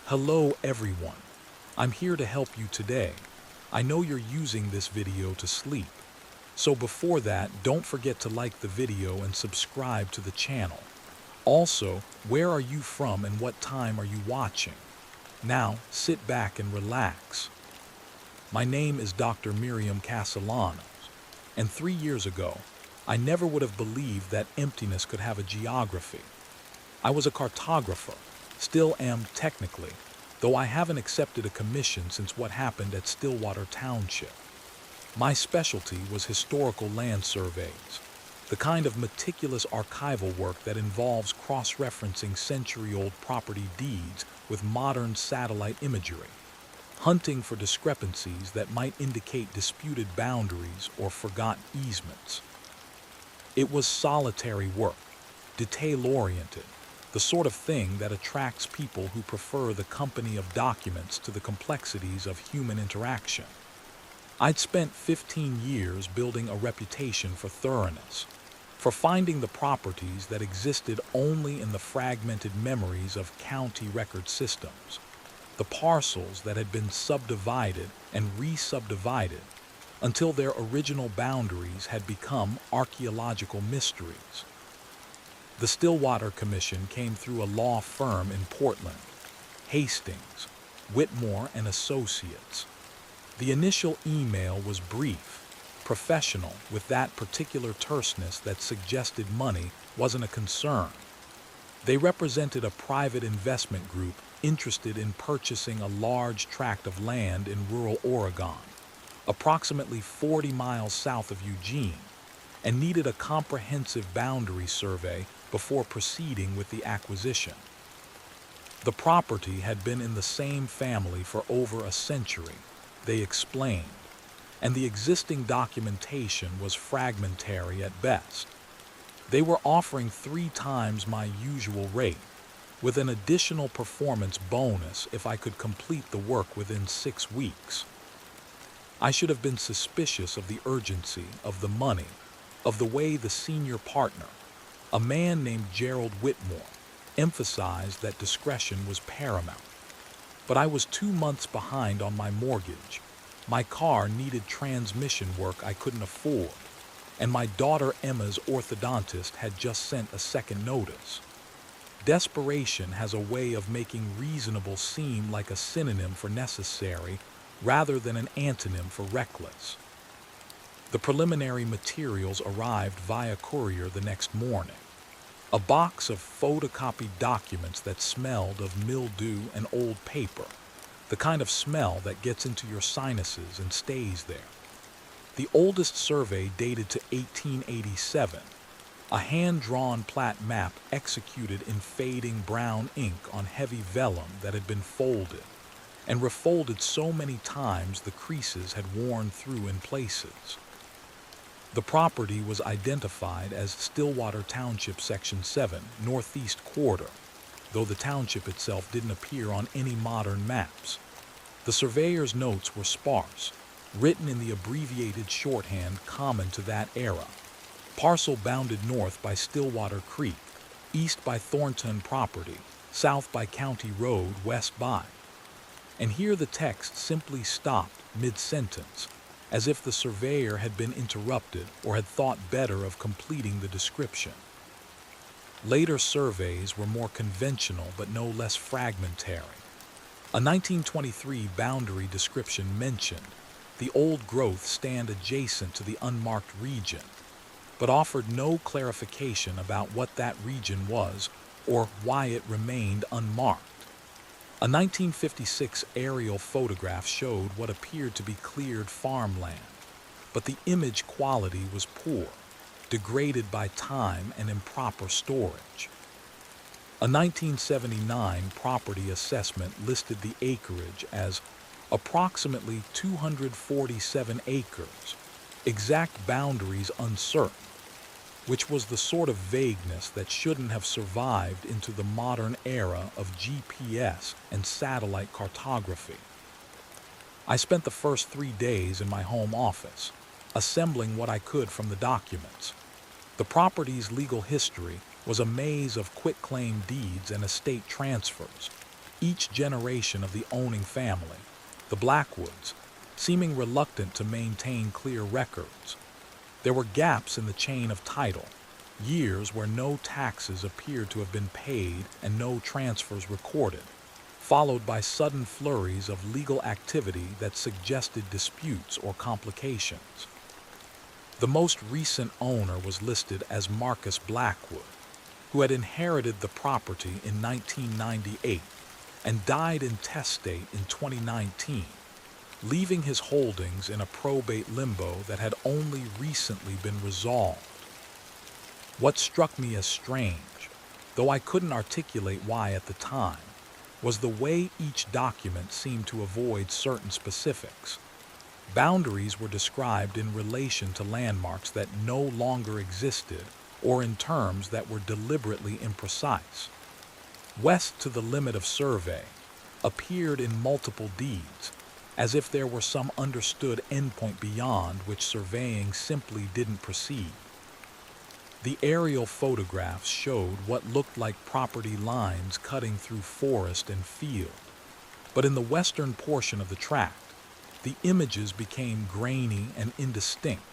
Hello everyone. I'm here to help you today. I know you're using this video to sleep. So before that, don't forget to like the video and subscribe to the channel. Also, where are you from and what time are you watching? Now, sit back and relax. My name is Dr. Miriam Castellanos, and 3 years ago, I never would have believed that emptiness could have a geography. I was a cartographer, still am technically, though I haven't accepted a commission since what happened at Stillwater Township. My specialty was historical land surveys, the kind of meticulous archival work that involves cross-referencing century-old property deeds with modern satellite imagery, hunting for discrepancies that might indicate disputed boundaries or forgotten easements. It was solitary work, detail-oriented, the sort of thing that attracts people who prefer the company of documents to the complexities of human interaction. I'd spent 15 years building a reputation for thoroughness, for finding the properties that existed only in the fragmented memories of county record systems, the parcels that had been subdivided and re-subdivided until their original boundaries had become archaeological mysteries. The Stillwater Commission came through a law firm in Portland, Hastings, Whitmore and Associates. The initial email was brief, professional, with that particular terseness that suggested money wasn't a concern. They represented a private investment group interested in purchasing a large tract of land in rural Oregon, approximately 40 miles south of Eugene, and needed a comprehensive boundary survey before proceeding with the acquisition. The property had been in the same family for over a century, they explained, and the existing documentation was fragmentary at best. They were offering 3 times my usual rate, with an additional performance bonus if I could complete the work within 6 weeks. I should have been suspicious of the urgency, of the money, of the way the senior partner, a man named Gerald Whitmore, emphasized that discretion was paramount. But I was 2 months behind on my mortgage. My car needed transmission work I couldn't afford, and my daughter Emma's orthodontist had just sent a second notice. Desperation has a way of making reasonable seem like a synonym for necessary rather than an antonym for reckless. The preliminary materials arrived via courier the next morning. A box of photocopied documents that smelled of mildew and old paper, the kind of smell that gets into your sinuses and stays there. The oldest survey dated to 1887, a hand-drawn plat map executed in fading brown ink on heavy vellum that had been folded, and refolded so many times the creases had worn through in places. The property was identified as Stillwater Township Section 7, Northeast Quarter, though the township itself didn't appear on any modern maps. The surveyor's notes were sparse, written in the abbreviated shorthand common to that era. Parcel bounded north by Stillwater Creek, east by Thornton Property, south by County Road, west by. And here the text simply stopped mid-sentence, as if the surveyor had been interrupted or had thought better of completing the description. Later surveys were more conventional but no less fragmentary. A 1923 boundary description mentioned the old growth stand adjacent to the unmarked region, but offered no clarification about what that region was or why it remained unmarked. A 1956 aerial photograph showed what appeared to be cleared farmland, but the image quality was poor, degraded by time and improper storage. A 1979 property assessment listed the acreage as approximately 247 acres, exact boundaries uncertain, which was the sort of vagueness that shouldn't have survived into the modern era of GPS and satellite cartography. I spent the first 3 days in my home office, assembling what I could from the documents. The property's legal history was a maze of quitclaim deeds and estate transfers, each generation of the owning family, the Blackwoods, seeming reluctant to maintain clear records. There were gaps in the chain of title, years where no taxes appeared to have been paid and no transfers recorded, followed by sudden flurries of legal activity that suggested disputes or complications. The most recent owner was listed as Marcus Blackwood, who had inherited the property in 1998 and died intestate in 2019, leaving his holdings in a probate limbo that had only recently been resolved. What struck me as strange, though I couldn't articulate why at the time, was the way each document seemed to avoid certain specifics. Boundaries were described in relation to landmarks that no longer existed or in terms that were deliberately imprecise. West to the limit of survey appeared in multiple deeds, as if there were some understood endpoint beyond which surveying simply didn't proceed. The aerial photographs showed what looked like property lines cutting through forest and field, but in the western portion of the tract, the images became grainy and indistinct,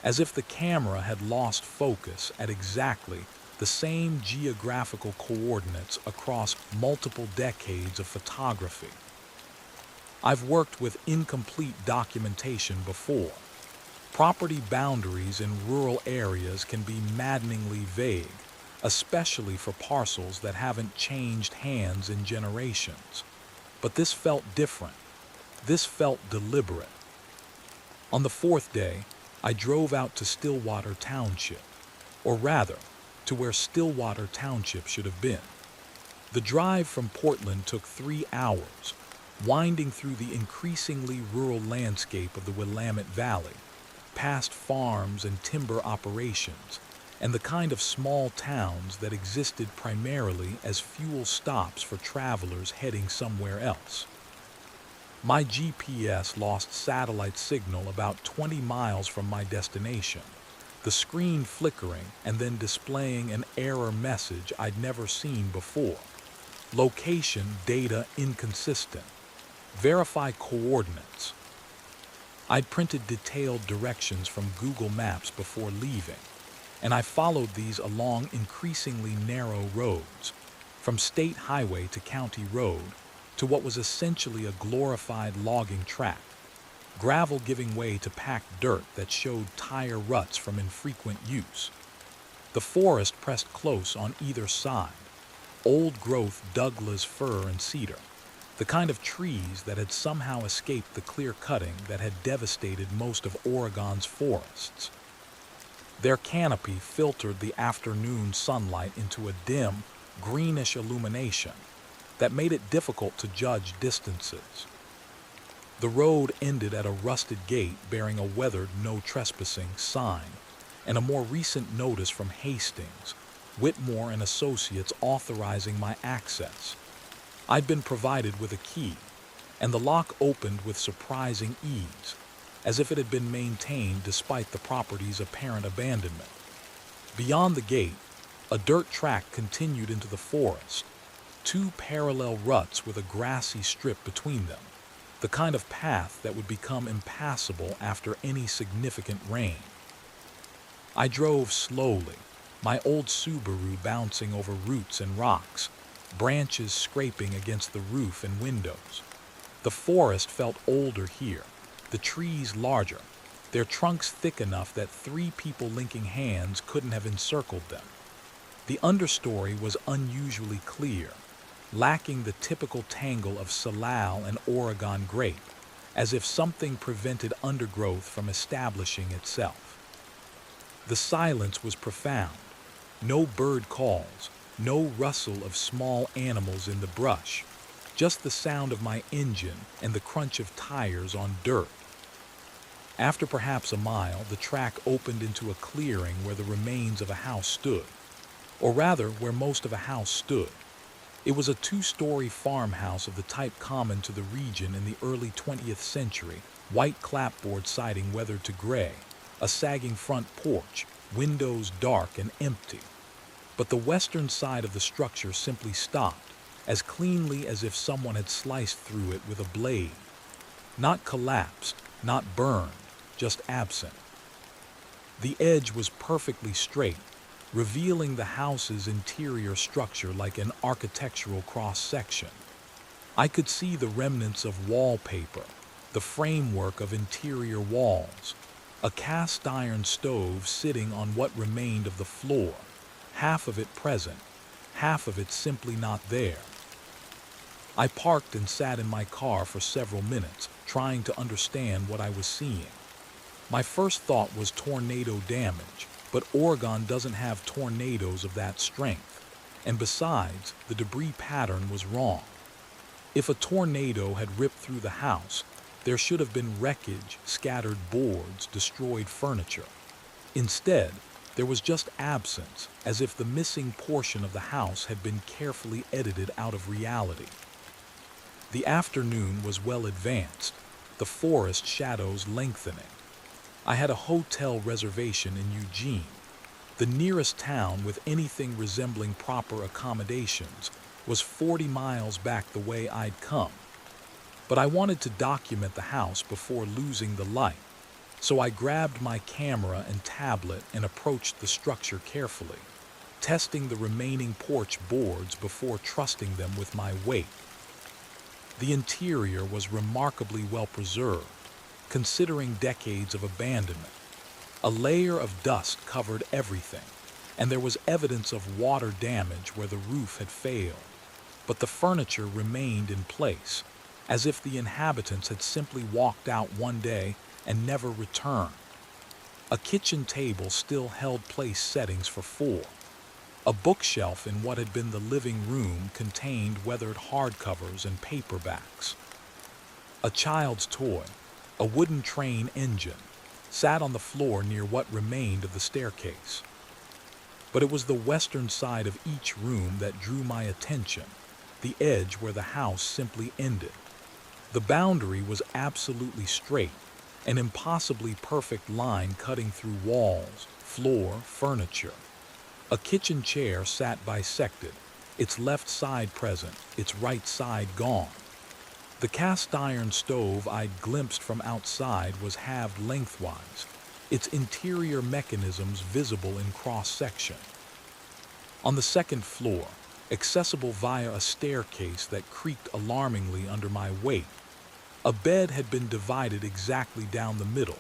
as if the camera had lost focus at exactly the same geographical coordinates across multiple decades of photography. I've worked with incomplete documentation before. Property boundaries in rural areas can be maddeningly vague, especially for parcels that haven't changed hands in generations. But this felt different. This felt deliberate. On the fourth day, I drove out to Stillwater Township, or rather, to where Stillwater Township should have been. The drive from Portland took 3 hours, winding through the increasingly rural landscape of the Willamette Valley, past farms and timber operations, and the kind of small towns that existed primarily as fuel stops for travelers heading somewhere else. My GPS lost satellite signal about 20 miles from my destination, the screen flickering and then displaying an error message I'd never seen before. Location data inconsistent. Verify coordinates. I'd printed detailed directions from Google Maps before leaving, and I followed these along increasingly narrow roads, from state highway to county road, to what was essentially a glorified logging track, gravel giving way to packed dirt that showed tire ruts from infrequent use. The forest pressed close on either side, old-growth Douglas fir and cedar, the kind of trees that had somehow escaped the clear cutting that had devastated most of Oregon's forests. Their canopy filtered the afternoon sunlight into a dim, greenish illumination that made it difficult to judge distances. The road ended at a rusted gate bearing a weathered "No Trespassing" sign and a more recent notice from Hastings, Whitmore and Associates authorizing my access. I'd been provided with a key, and the lock opened with surprising ease, as if it had been maintained despite the property's apparent abandonment. Beyond the gate, a dirt track continued into the forest, 2 parallel ruts with a grassy strip between them, the kind of path that would become impassable after any significant rain. I drove slowly, my old Subaru bouncing over roots and rocks, branches scraping against the roof and windows. The forest felt older here, the trees larger, their trunks thick enough that 3 people linking hands couldn't have encircled them. The understory was unusually clear, lacking the typical tangle of salal and Oregon grape, as if something prevented undergrowth from establishing itself. The silence was profound. No bird calls, no rustle of small animals in the brush, just the sound of my engine and the crunch of tires on dirt. After perhaps a mile, the track opened into a clearing where the remains of a house stood, or rather, where most of a house stood. It was a 2-story farmhouse of the type common to the region in the early 20th century, white clapboard siding weathered to gray, a sagging front porch, windows dark and empty. But the western side of the structure simply stopped, as cleanly as if someone had sliced through it with a blade. Not collapsed, not burned, just absent. The edge was perfectly straight, revealing the house's interior structure like an architectural cross-section. I could see the remnants of wallpaper, the framework of interior walls, a cast iron stove sitting on what remained of the floor, half of it present, half of it simply not there. I parked and sat in my car for several minutes, trying to understand what I was seeing. My first thought was tornado damage, but Oregon doesn't have tornadoes of that strength. And besides, the debris pattern was wrong. If a tornado had ripped through the house, there should have been wreckage, scattered boards, destroyed furniture. Instead, there was just absence, as if the missing portion of the house had been carefully edited out of reality. The afternoon was well advanced, the forest shadows lengthening. I had a hotel reservation in Eugene. The nearest town with anything resembling proper accommodations was 40 miles back the way I'd come. But I wanted to document the house before losing the light, so I grabbed my camera and tablet and approached the structure carefully, testing the remaining porch boards before trusting them with my weight. The interior was remarkably well preserved, considering decades of abandonment. A layer of dust covered everything, and there was evidence of water damage where the roof had failed. But the furniture remained in place, as if the inhabitants had simply walked out one day and never returned. A kitchen table still held place settings for four. A bookshelf in what had been the living room contained weathered hardcovers and paperbacks. A child's toy, a wooden train engine, sat on the floor near what remained of the staircase. But it was the western side of each room that drew my attention, the edge where the house simply ended. The boundary was absolutely straight, an impossibly perfect line cutting through walls, floor, furniture. A kitchen chair sat bisected, its left side present, its right side gone. The cast iron stove I'd glimpsed from outside was halved lengthwise, its interior mechanisms visible in cross-section. On the second floor, accessible via a staircase that creaked alarmingly under my weight, a bed had been divided exactly down the middle,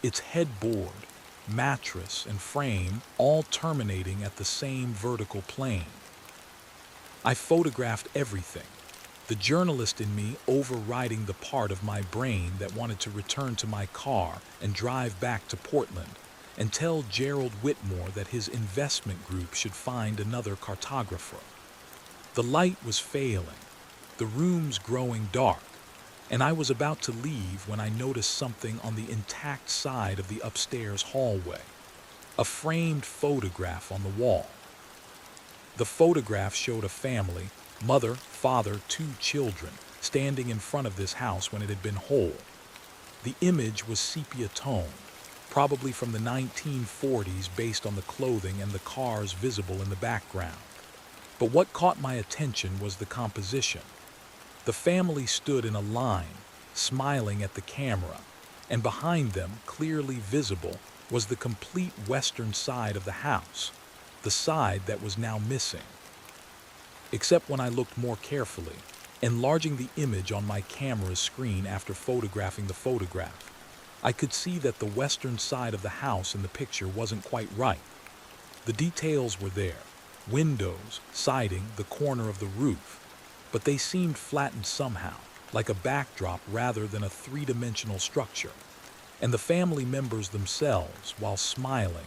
its headboard, mattress, and frame all terminating at the same vertical plane. I photographed everything, the journalist in me overriding the part of my brain that wanted to return to my car and drive back to Portland and tell Gerald Whitmore that his investment group should find another cartographer. The light was failing, the rooms growing dark, and I was about to leave when I noticed something on the intact side of the upstairs hallway, a framed photograph on the wall. The photograph showed a family, mother, father, 2 children, standing in front of this house when it had been whole. The image was sepia toned, probably from the 1940s based on the clothing and the cars visible in the background. But what caught my attention was the composition. The family stood in a line, smiling at the camera, and behind them, clearly visible, was the complete western side of the house, the side that was now missing. Except when I looked more carefully, enlarging the image on my camera's screen after photographing the photograph, I could see that the western side of the house in the picture wasn't quite right. The details were there, windows, siding, the corner of the roof, but they seemed flattened somehow, like a backdrop rather than a three-dimensional structure. And the family members themselves, while smiling,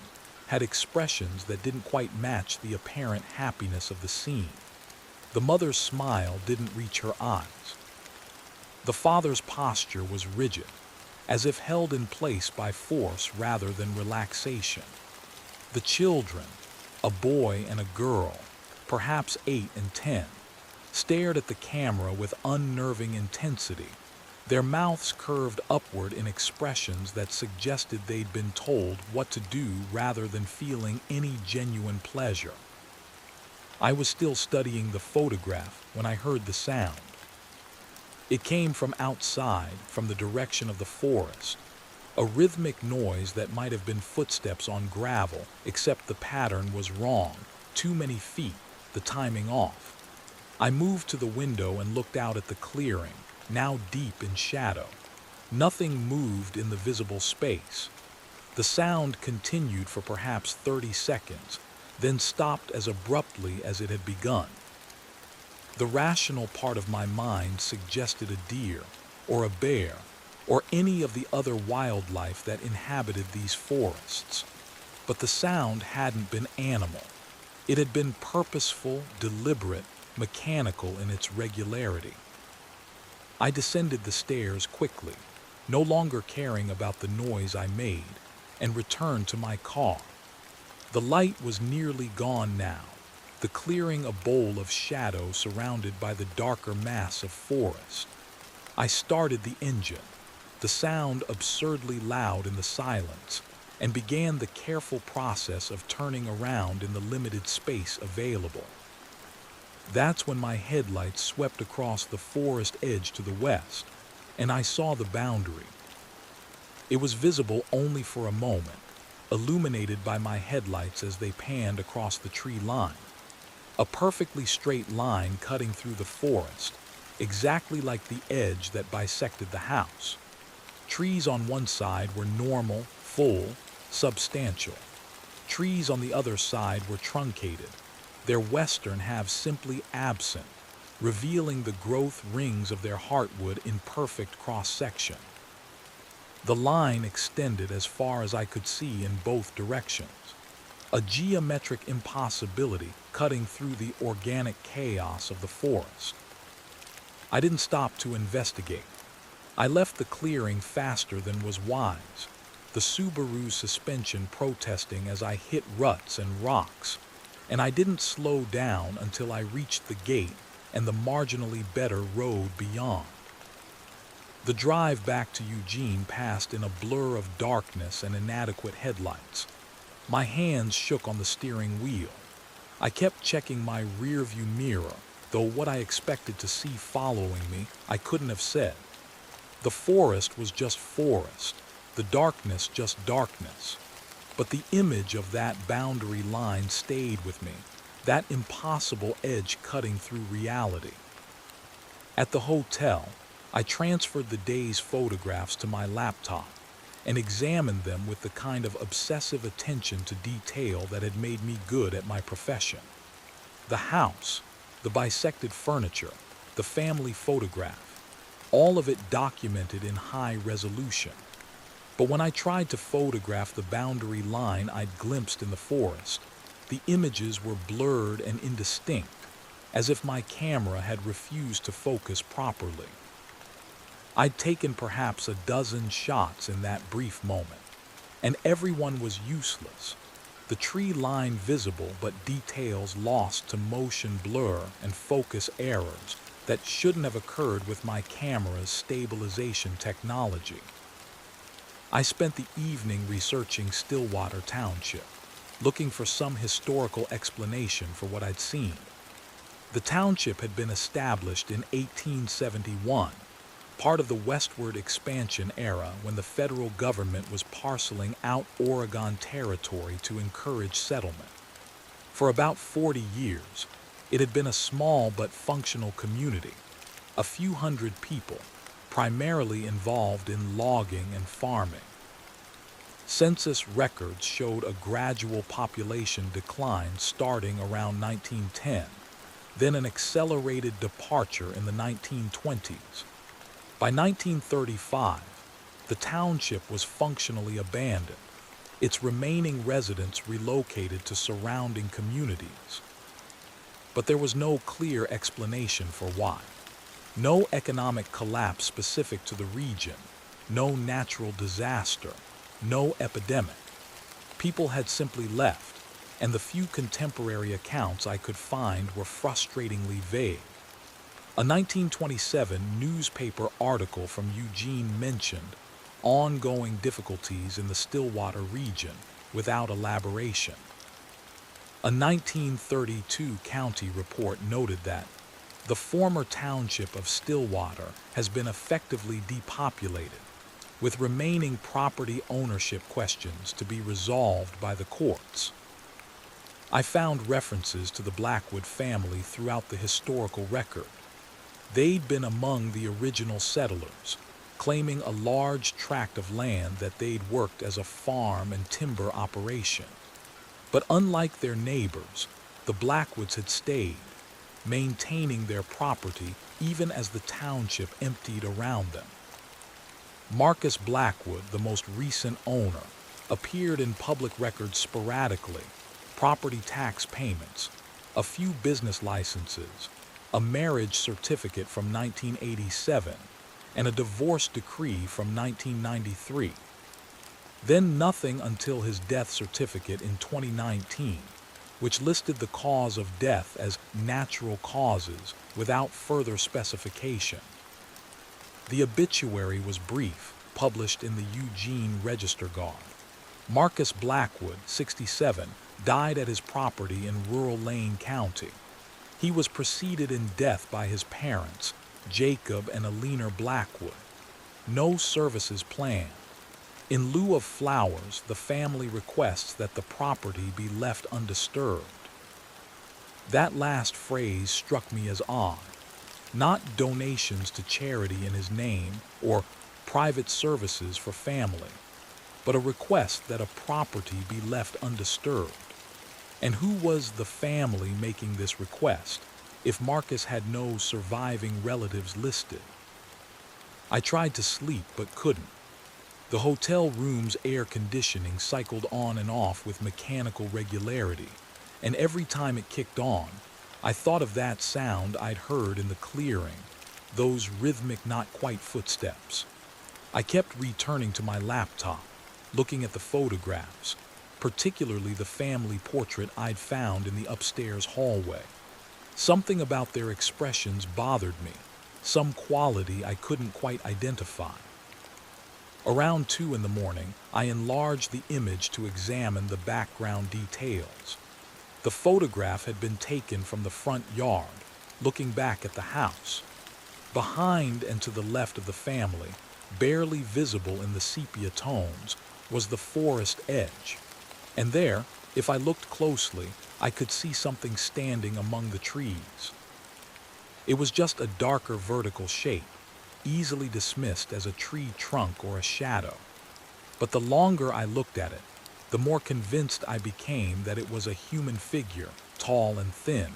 had expressions that didn't quite match the apparent happiness of the scene. The mother's smile didn't reach her eyes. The father's posture was rigid, as if held in place by force rather than relaxation. The children, a boy and a girl, perhaps 8 and 10, stared at the camera with unnerving intensity, their mouths curved upward in expressions that suggested they'd been told what to do rather than feeling any genuine pleasure. I was still studying the photograph when I heard the sound. It came from outside, from the direction of the forest. A rhythmic noise that might have been footsteps on gravel, except the pattern was wrong. Too many feet, the timing off. I moved to the window and looked out at the clearing, now deep in shadow. Nothing moved in the visible space. The sound continued for perhaps 30 seconds, then stopped as abruptly as it had begun. The rational part of my mind suggested a deer, or a bear, or any of the other wildlife that inhabited these forests. But the sound hadn't been animal. It had been purposeful, deliberate, mechanical in its regularity. I descended the stairs quickly, no longer caring about the noise I made, and returned to my car. The light was nearly gone now, the clearing a bowl of shadow surrounded by the darker mass of forest. I started the engine, the sound absurdly loud in the silence, and began the careful process of turning around in the limited space available. That's when my headlights swept across the forest edge to the west, and I saw the boundary. It was visible only for a moment, illuminated by my headlights as they panned across the tree line. A perfectly straight line cutting through the forest, exactly like the edge that bisected the house. Trees on one side were normal, full, substantial. Trees on the other side were truncated, their western halves simply absent, revealing the growth rings of their heartwood in perfect cross-section. The line extended as far as I could see in both directions, a geometric impossibility cutting through the organic chaos of the forest. I didn't stop to investigate. I left the clearing faster than was wise, the Subaru's suspension protesting as I hit ruts and rocks, and I didn't slow down until I reached the gate and the marginally better road beyond. The drive back to Eugene passed in a blur of darkness and inadequate headlights. My hands shook on the steering wheel. I kept checking my rearview mirror, though what I expected to see following me, I couldn't have said. The forest was just forest, the darkness just darkness. But the image of that boundary line stayed with me, that impossible edge cutting through reality. At the hotel, I transferred the day's photographs to my laptop and examined them with the kind of obsessive attention to detail that had made me good at my profession. The house, the bisected furniture, the family photograph, all of it documented in high resolution. But when I tried to photograph the boundary line I'd glimpsed in the forest, the images were blurred and indistinct, as if my camera had refused to focus properly. I'd taken perhaps a dozen shots in that brief moment, and everyone was useless. The tree line visible, but details lost to motion blur and focus errors that shouldn't have occurred with my camera's stabilization technology. I spent the evening researching Stillwater Township, looking for some historical explanation for what I'd seen. The township had been established in 1871, part of the westward expansion era when the federal government was parceling out Oregon territory to encourage settlement. For about 40 years, it had been a small but functional community, a few hundred people, primarily involved in logging and farming. Census records showed a gradual population decline starting around 1910, then an accelerated departure in the 1920s. By 1935, the township was functionally abandoned, its remaining residents relocated to surrounding communities. But there was no clear explanation for why. No economic collapse specific to the region, no natural disaster, no epidemic. People had simply left, and the few contemporary accounts I could find were frustratingly vague. A 1927 newspaper article from Eugene mentioned ongoing difficulties in the Stillwater region without elaboration. A 1932 county report noted that the former township of Stillwater has been effectively depopulated, with remaining property ownership questions to be resolved by the courts. I found references to the Blackwood family throughout the historical record. They'd been among the original settlers, claiming a large tract of land that they'd worked as a farm and timber operation. But unlike their neighbors, the Blackwoods had stayed, maintaining their property even as the township emptied around them. Marcus Blackwood, the most recent owner, appeared in public records sporadically: property tax payments, a few business licenses, a marriage certificate from 1987, and a divorce decree from 1993. Then nothing until his death certificate in 2019, which listed the cause of death as natural causes without further specification. The obituary was brief, published in the Eugene Register Guard. Marcus Blackwood, 67, died at his property in rural Lane County. He was preceded in death by his parents, Jacob and Alina Blackwood. No services planned. In lieu of flowers, the family requests that the property be left undisturbed. That last phrase struck me as odd. Not donations to charity in his name or private services for family, but a request that a property be left undisturbed. And who was the family making this request, if Marcus had no surviving relatives listed? I tried to sleep but couldn't. The hotel room's air conditioning cycled on and off with mechanical regularity, and every time it kicked on, I thought of that sound I'd heard in the clearing, those rhythmic not-quite footsteps. I kept returning to my laptop, looking at the photographs, particularly the family portrait I'd found in the upstairs hallway. Something about their expressions bothered me, some quality I couldn't quite identify. Around 2 in the morning, I enlarged the image to examine the background details. The photograph had been taken from the front yard, looking back at the house. Behind and to the left of the family, barely visible in the sepia tones, was the forest edge. And there, if I looked closely, I could see something standing among the trees. It was just a darker vertical shape, easily dismissed as a tree trunk or a shadow. But the longer I looked at it, the more convinced I became that it was a human figure, tall and thin,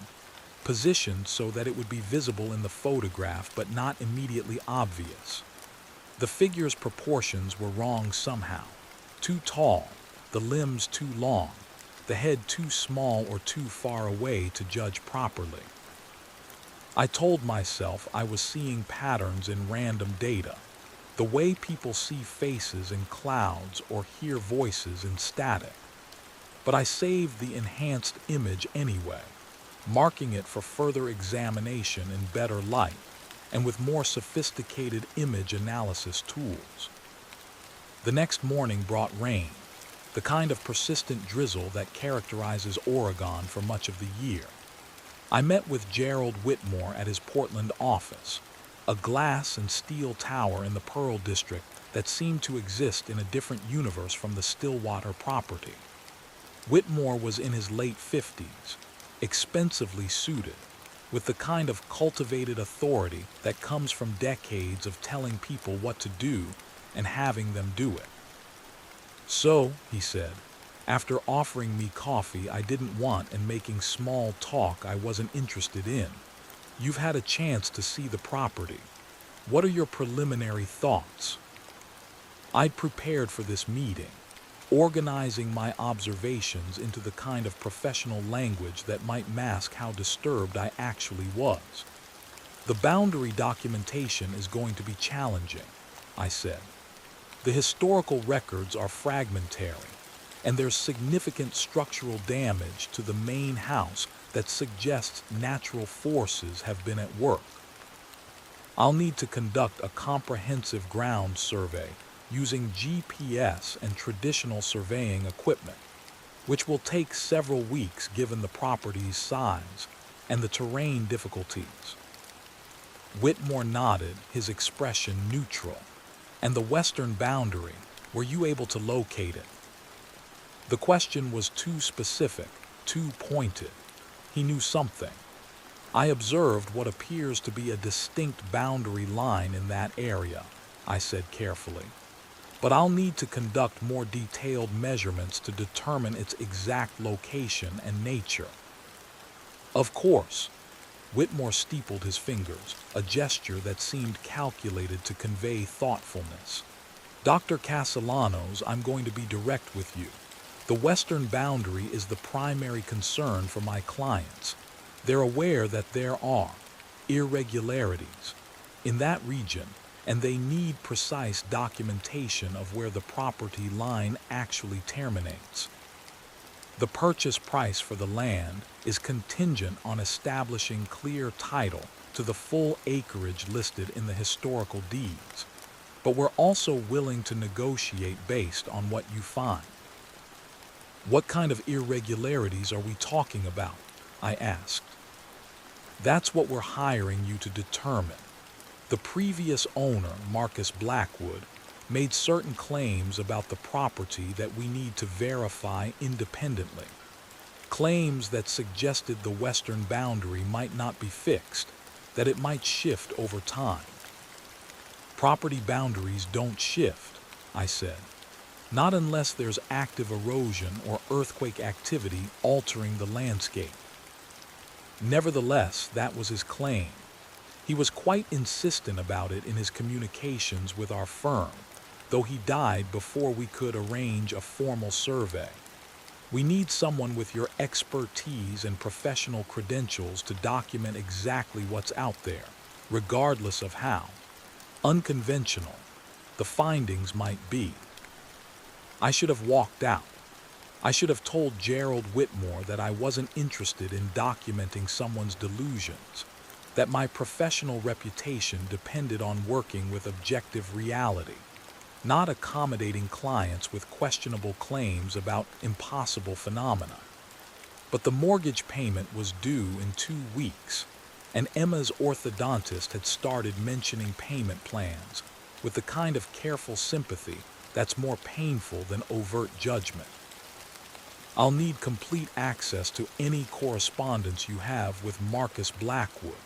positioned so that it would be visible in the photograph but not immediately obvious. The figure's proportions were wrong somehow. Too tall, the limbs too long, the head too small or too far away to judge properly. I told myself I was seeing patterns in random data, the way people see faces in clouds or hear voices in static. But I saved the enhanced image anyway, marking it for further examination in better light and with more sophisticated image analysis tools. The next morning brought rain, the kind of persistent drizzle that characterizes Oregon for much of the year. I met with Gerald Whitmore at his Portland office, a glass and steel tower in the Pearl District that seemed to exist in a different universe from the Stillwater property. Whitmore was in his late 50s, expensively suited, with the kind of cultivated authority that comes from decades of telling people what to do and having them do it. "So," he said, "after offering me coffee I didn't want and making small talk I wasn't interested in, you've had a chance to see the property. What are your preliminary thoughts?" I'd prepared for this meeting, organizing my observations into the kind of professional language that might mask how disturbed I actually was. "The boundary documentation is going to be challenging," I said. "The historical records are fragmentary, and there's significant structural damage to the main house that suggests natural forces have been at work. I'll need to conduct a comprehensive ground survey using GPS and traditional surveying equipment. which will take several weeks given the property's size and the terrain difficulties. Whitmore nodded, his expression neutral. And the western boundary, were you able to locate it? The question was too specific, too pointed. He knew something. I observed what appears to be a distinct boundary line in that area, I said carefully. But I'll need to conduct more detailed measurements to determine its exact location and nature. Of course. Whitmore steepled his fingers, a gesture that seemed calculated to convey thoughtfulness. Dr. Castellanos, I'm going to be direct with you. The western boundary is the primary concern for my clients. They're aware that there are irregularities in that region, and they need precise documentation of where the property line actually terminates. The purchase price for the land is contingent on establishing clear title to the full acreage listed in the historical deeds, but we're also willing to negotiate based on what you find. What kind of irregularities are we talking about? I asked. That's what we're hiring you to determine. The previous owner, Marcus Blackwood, made certain claims about the property that we need to verify independently. Claims that suggested the western boundary might not be fixed, that it might shift over time. Property boundaries don't shift, I said. Not unless there's active erosion or earthquake activity altering the landscape. Nevertheless, that was his claim. He was quite insistent about it in his communications with our firm, though he died before we could arrange a formal survey. We need someone with your expertise and professional credentials to document exactly what's out there, regardless of how unconventional the findings might be. I should have walked out. I should have told Gerald Whitmore that I wasn't interested in documenting someone's delusions, that my professional reputation depended on working with objective reality, not accommodating clients with questionable claims about impossible phenomena. But the mortgage payment was due in 2 weeks, and Emma's orthodontist had started mentioning payment plans with the kind of careful sympathy that's more painful than overt judgment. I'll need complete access to any correspondence you have with Marcus Blackwood,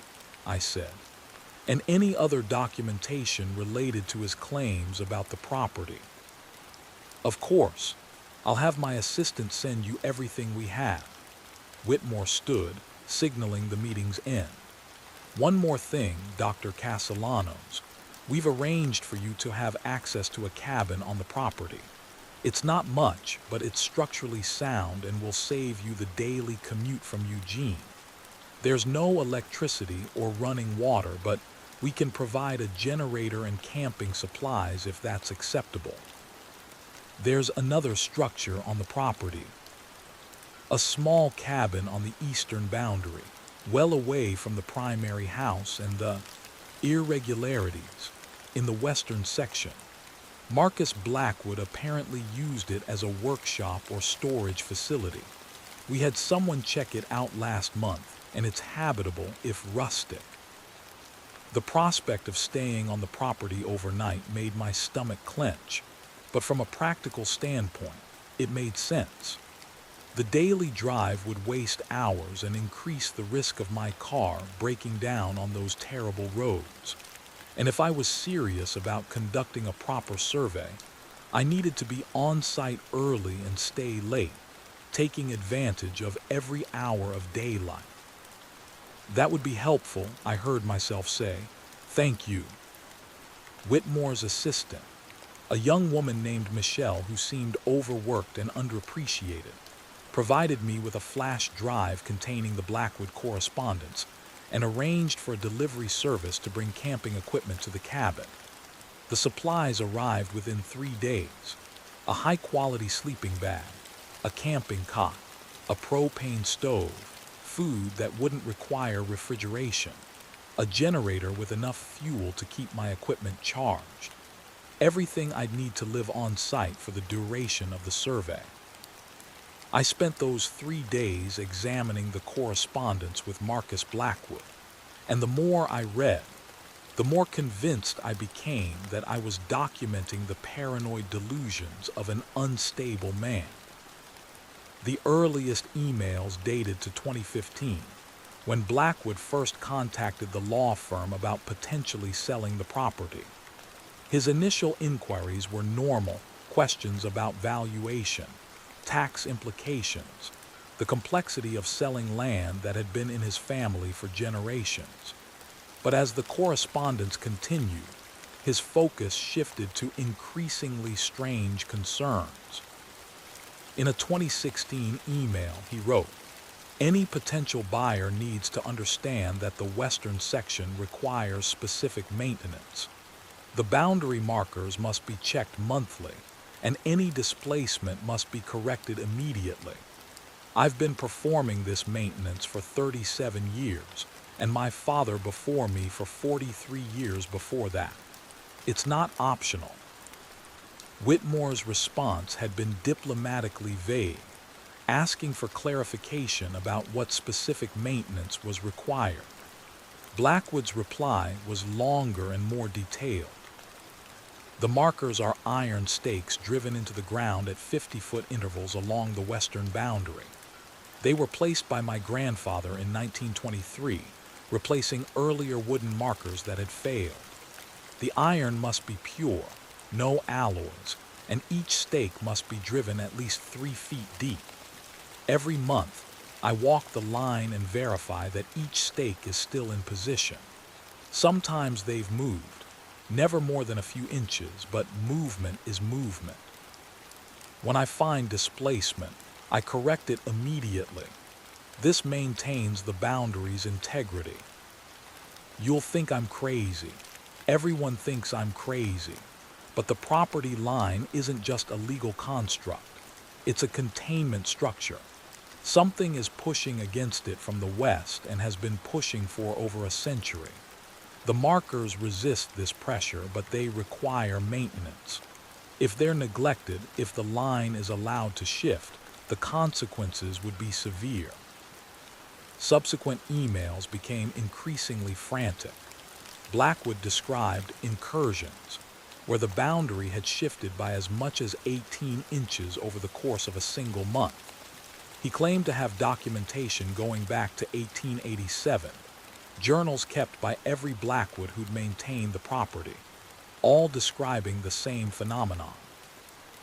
I said, and any other documentation related to his claims about the property. Of course, I'll have my assistant send you everything we have. Whitmore stood, signaling the meeting's end. One more thing, Dr. Castellanos. We've arranged for you to have access to a cabin on the property. It's not much, but it's structurally sound and will save you the daily commute from Eugene. There's no electricity or running water, but we can provide a generator and camping supplies if that's acceptable. There's another structure on the property. A small cabin on the eastern boundary, well away from the primary house and the irregularities in the western section. Marcus Blackwood apparently used it as a workshop or storage facility. We had someone check it out last month, and it's habitable if rustic. The prospect of staying on the property overnight made my stomach clench, but from a practical standpoint, it made sense. The daily drive would waste hours and increase the risk of my car breaking down on those terrible roads. And if I was serious about conducting a proper survey, I needed to be on site early and stay late, taking advantage of every hour of daylight. That would be helpful, I heard myself say. Thank you. Whitmore's assistant, a young woman named Michelle who seemed overworked and underappreciated, provided me with a flash drive containing the Blackwood correspondence and arranged for a delivery service to bring camping equipment to the cabin. The supplies arrived within 3 days. A high-quality sleeping bag, a camping cot, a propane stove, food that wouldn't require refrigeration, a generator with enough fuel to keep my equipment charged. Everything I'd need to live on site for the duration of the survey. I spent those 3 days examining the correspondence with Marcus Blackwood, and the more I read, the more convinced I became that I was documenting the paranoid delusions of an unstable man. The earliest emails dated to 2015, when Blackwood first contacted the law firm about potentially selling the property. His initial inquiries were normal questions about valuation, tax implications, the complexity of selling land that had been in his family for generations. But as the correspondence continued, his focus shifted to increasingly strange concerns. In a 2016 email, he wrote, "Any potential buyer needs to understand that the western section requires specific maintenance. The boundary markers must be checked monthly, and any displacement must be corrected immediately. I've been performing this maintenance for 37 years, and my father before me for 43 years before that. It's not optional." Whitmore's response had been diplomatically vague, asking for clarification about what specific maintenance was required. Blackwood's reply was longer and more detailed. "The markers are iron stakes driven into the ground at 50-foot intervals along the western boundary. They were placed by my grandfather in 1923, replacing earlier wooden markers that had failed. The iron must be pure, no alloys, and each stake must be driven at least 3 feet deep. Every month, I walk the line and verify that each stake is still in position. Sometimes they've moved, never more than a few inches, but movement is movement. When I find displacement, I correct it immediately. This maintains the boundary's integrity." You'll think I'm crazy. Everyone thinks I'm crazy. But the property line isn't just a legal construct. It's a containment structure. Something is pushing against it from the west and has been pushing for over a century. The markers resist this pressure, but they require maintenance. If they're neglected, if the line is allowed to shift, the consequences would be severe. Subsequent emails became increasingly frantic. Blackwood described incursions, where the boundary had shifted by as much as 18 inches over the course of a single month. He claimed to have documentation going back to 1887, journals kept by every Blackwood who'd maintained the property, all describing the same phenomenon.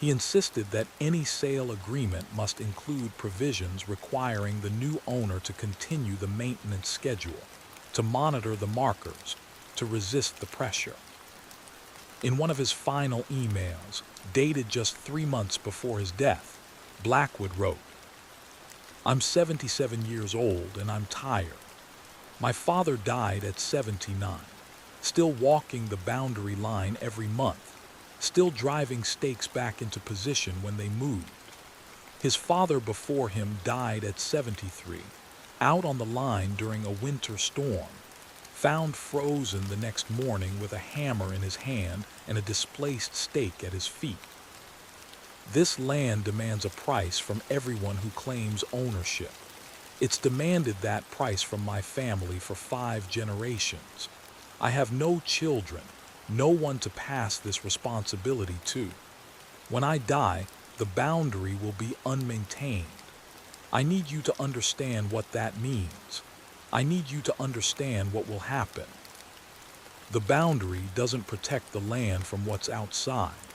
He insisted that any sale agreement must include provisions requiring the new owner to continue the maintenance schedule, to monitor the markers, to resist the pressure. In one of his final emails, dated just 3 months before his death, Blackwood wrote, "I'm 77 years old and I'm tired. My father died at 79, still walking the boundary line every month, still driving stakes back into position when they moved. His father before him died at 73, out on the line during a winter storm, found frozen the next morning with a hammer in his hand and a displaced stake at his feet. This land demands a price from everyone who claims ownership. It's demanded that price from my family for 5 generations. I have no children, no one to pass this responsibility to. When I die, the boundary will be unmaintained. I need you to understand what that means. I need you to understand what will happen. The boundary doesn't protect the land from what's outside.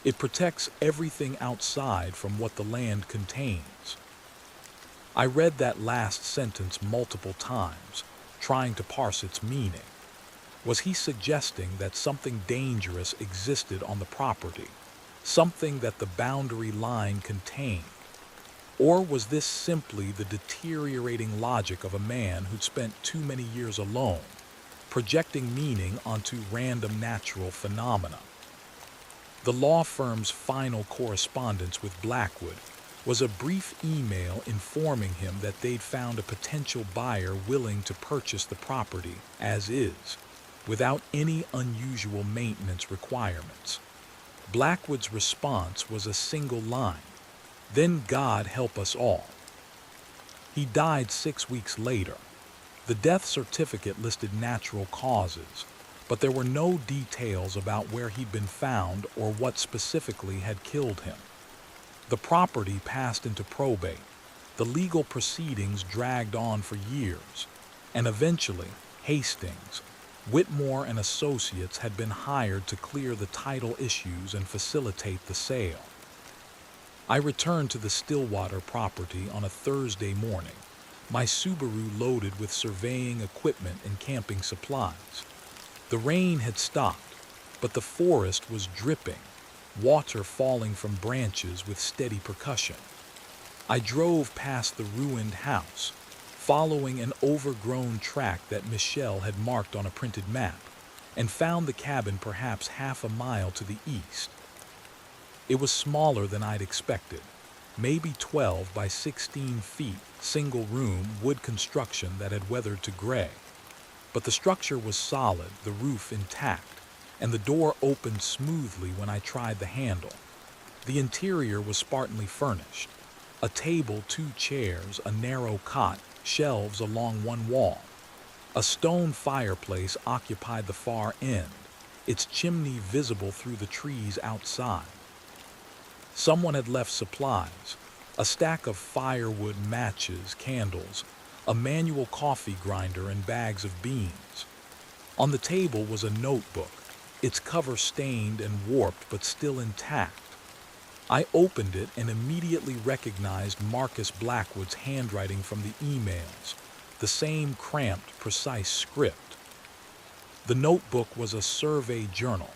It protects everything outside from what the land contains." I read that last sentence multiple times, trying to parse its meaning. Was he suggesting that something dangerous existed on the property, something that the boundary line contained? Or was this simply the deteriorating logic of a man who'd spent too many years alone, projecting meaning onto random natural phenomena? The law firm's final correspondence with Blackwood was a brief email informing him that they'd found a potential buyer willing to purchase the property as is, without any unusual maintenance requirements. Blackwood's response was a single line: Then God help us all. He died 6 weeks later. The death certificate listed natural causes, but there were no details about where he'd been found or what specifically had killed him. The property passed into probate. The legal proceedings dragged on for years, and eventually, Hastings, Whitmore and Associates had been hired to clear the title issues and facilitate the sale. I returned to the Stillwater property on a Thursday morning, my Subaru loaded with surveying equipment and camping supplies. The rain had stopped, but the forest was dripping, water falling from branches with steady percussion. I drove past the ruined house, following an overgrown track that Michelle had marked on a printed map, and found the cabin perhaps half a mile to the east. It was smaller than I'd expected, maybe 12 by 16 feet, single-room wood construction that had weathered to gray. But the structure was solid, the roof intact, and the door opened smoothly when I tried the handle. The interior was spartanly furnished. A table, 2 chairs, a narrow cot, shelves along one wall. A stone fireplace occupied the far end, its chimney visible through the trees outside. Someone had left supplies, a stack of firewood, matches, candles, a manual coffee grinder, and bags of beans. On the table was a notebook, its cover stained and warped but still intact. I opened it and immediately recognized Marcus Blackwood's handwriting from the emails, the same cramped, precise script. The notebook was a survey journal,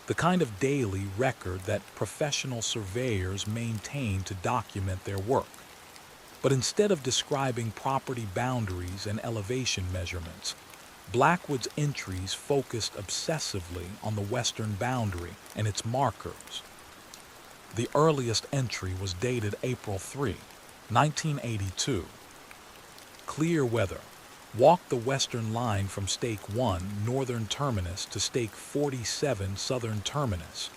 the kind of daily record that professional surveyors maintain to document their work. But instead of describing property boundaries and elevation measurements, Blackwood's entries focused obsessively on the western boundary and its markers. The earliest entry was dated April 3, 1982. Clear weather. Walked the western line from Stake 1 northern terminus to Stake 47 southern terminus.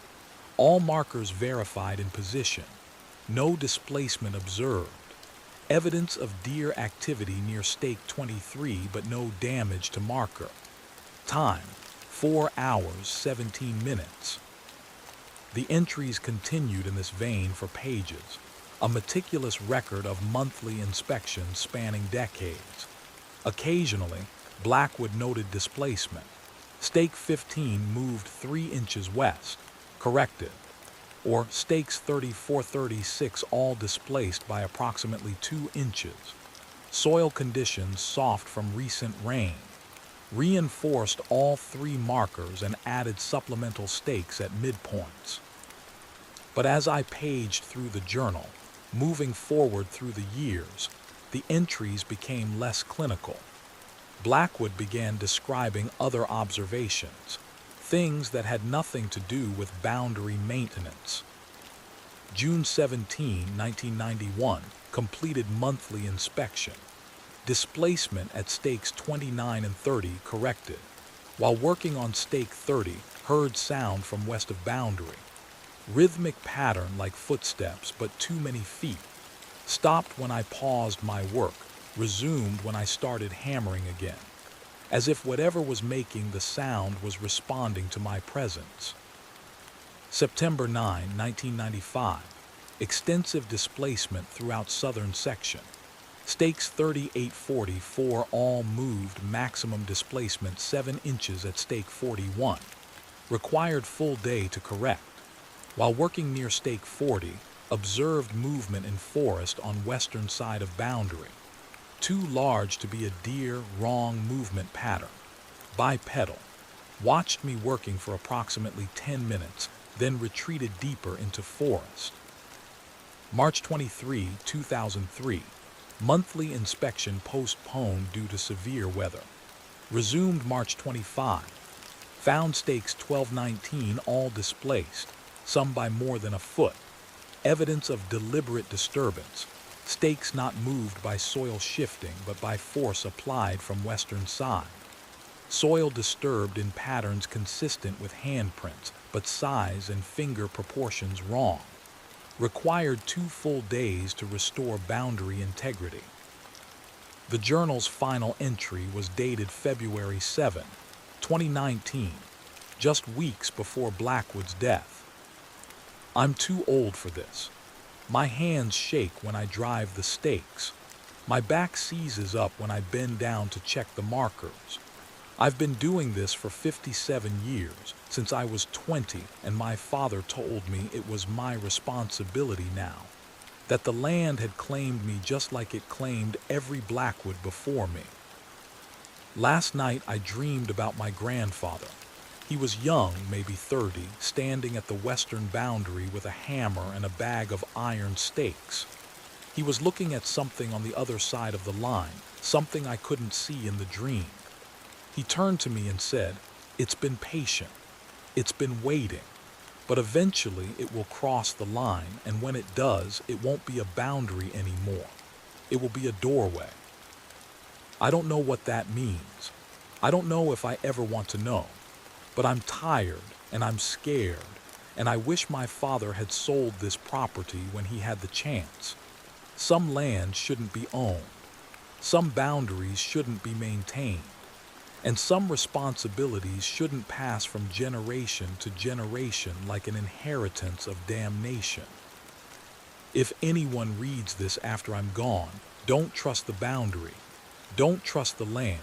All markers verified in position. No displacement observed. Evidence of deer activity near Stake 23 but no damage to marker. Time, 4 hours, 17 minutes. The entries continued in this vein for pages, a meticulous record of monthly inspections spanning decades. Occasionally, Blackwood noted displacement. Stake 15 moved 3 inches west, corrected. Or stakes 34-36 all displaced by approximately 2 inches. Soil conditions soft from recent rain. Reinforced all 3 markers and added supplemental stakes at midpoints. But as I paged through the journal, moving forward through the years, the entries became less clinical. Blackwood began describing other observations, things that had nothing to do with boundary maintenance. June 17, 1991, completed monthly inspection. Displacement at stakes 29 and 30 corrected. While working on stake 30, heard sound from west of boundary. Rhythmic pattern like footsteps, but too many feet. Stopped when I paused my work, resumed when I started hammering again, as if whatever was making the sound was responding to my presence. September 9, 1995. Extensive displacement throughout southern section. Stakes 38-44 all moved, maximum displacement 7 inches at stake 41. Required full day to correct. While working near stake 40, observed movement in forest on western side of boundary. Too large to be a deer, wrong movement pattern. Bipedal. Watched me working for approximately 10 minutes, then retreated deeper into forest. March 23, 2003. Monthly inspection postponed due to severe weather. Resumed March 25. Found stakes 12-19 all displaced, some by more than a foot. Evidence of deliberate disturbance. Stakes not moved by soil shifting but by force applied from western side. Soil disturbed in patterns consistent with handprints, but size and finger proportions wrong. required 2 full days to restore boundary integrity. The journal's final entry was dated February 7, 2019, just weeks before Blackwood's death. I'm too old for this. My hands shake when I drive the stakes. My back seizes up when I bend down to check the markers. I've been doing this for 57 years, since I was 20, and my father told me it was my responsibility now, that the land had claimed me just like it claimed every Blackwood before me. Last night I dreamed about my grandfather. He was young, maybe 30, standing at the western boundary with a hammer and a bag of iron stakes. He was looking at something on the other side of the line, something I couldn't see in the dream. He turned to me and said, "It's been patient. It's been waiting. But eventually it will cross the line, and when it does, it won't be a boundary anymore. It will be a doorway." I don't know what that means. I don't know if I ever want to know. But I'm tired, and I'm scared, and I wish my father had sold this property when he had the chance. Some land shouldn't be owned. Some boundaries shouldn't be maintained. And some responsibilities shouldn't pass from generation to generation like an inheritance of damnation. If anyone reads this after I'm gone, don't trust the boundary. Don't trust the land.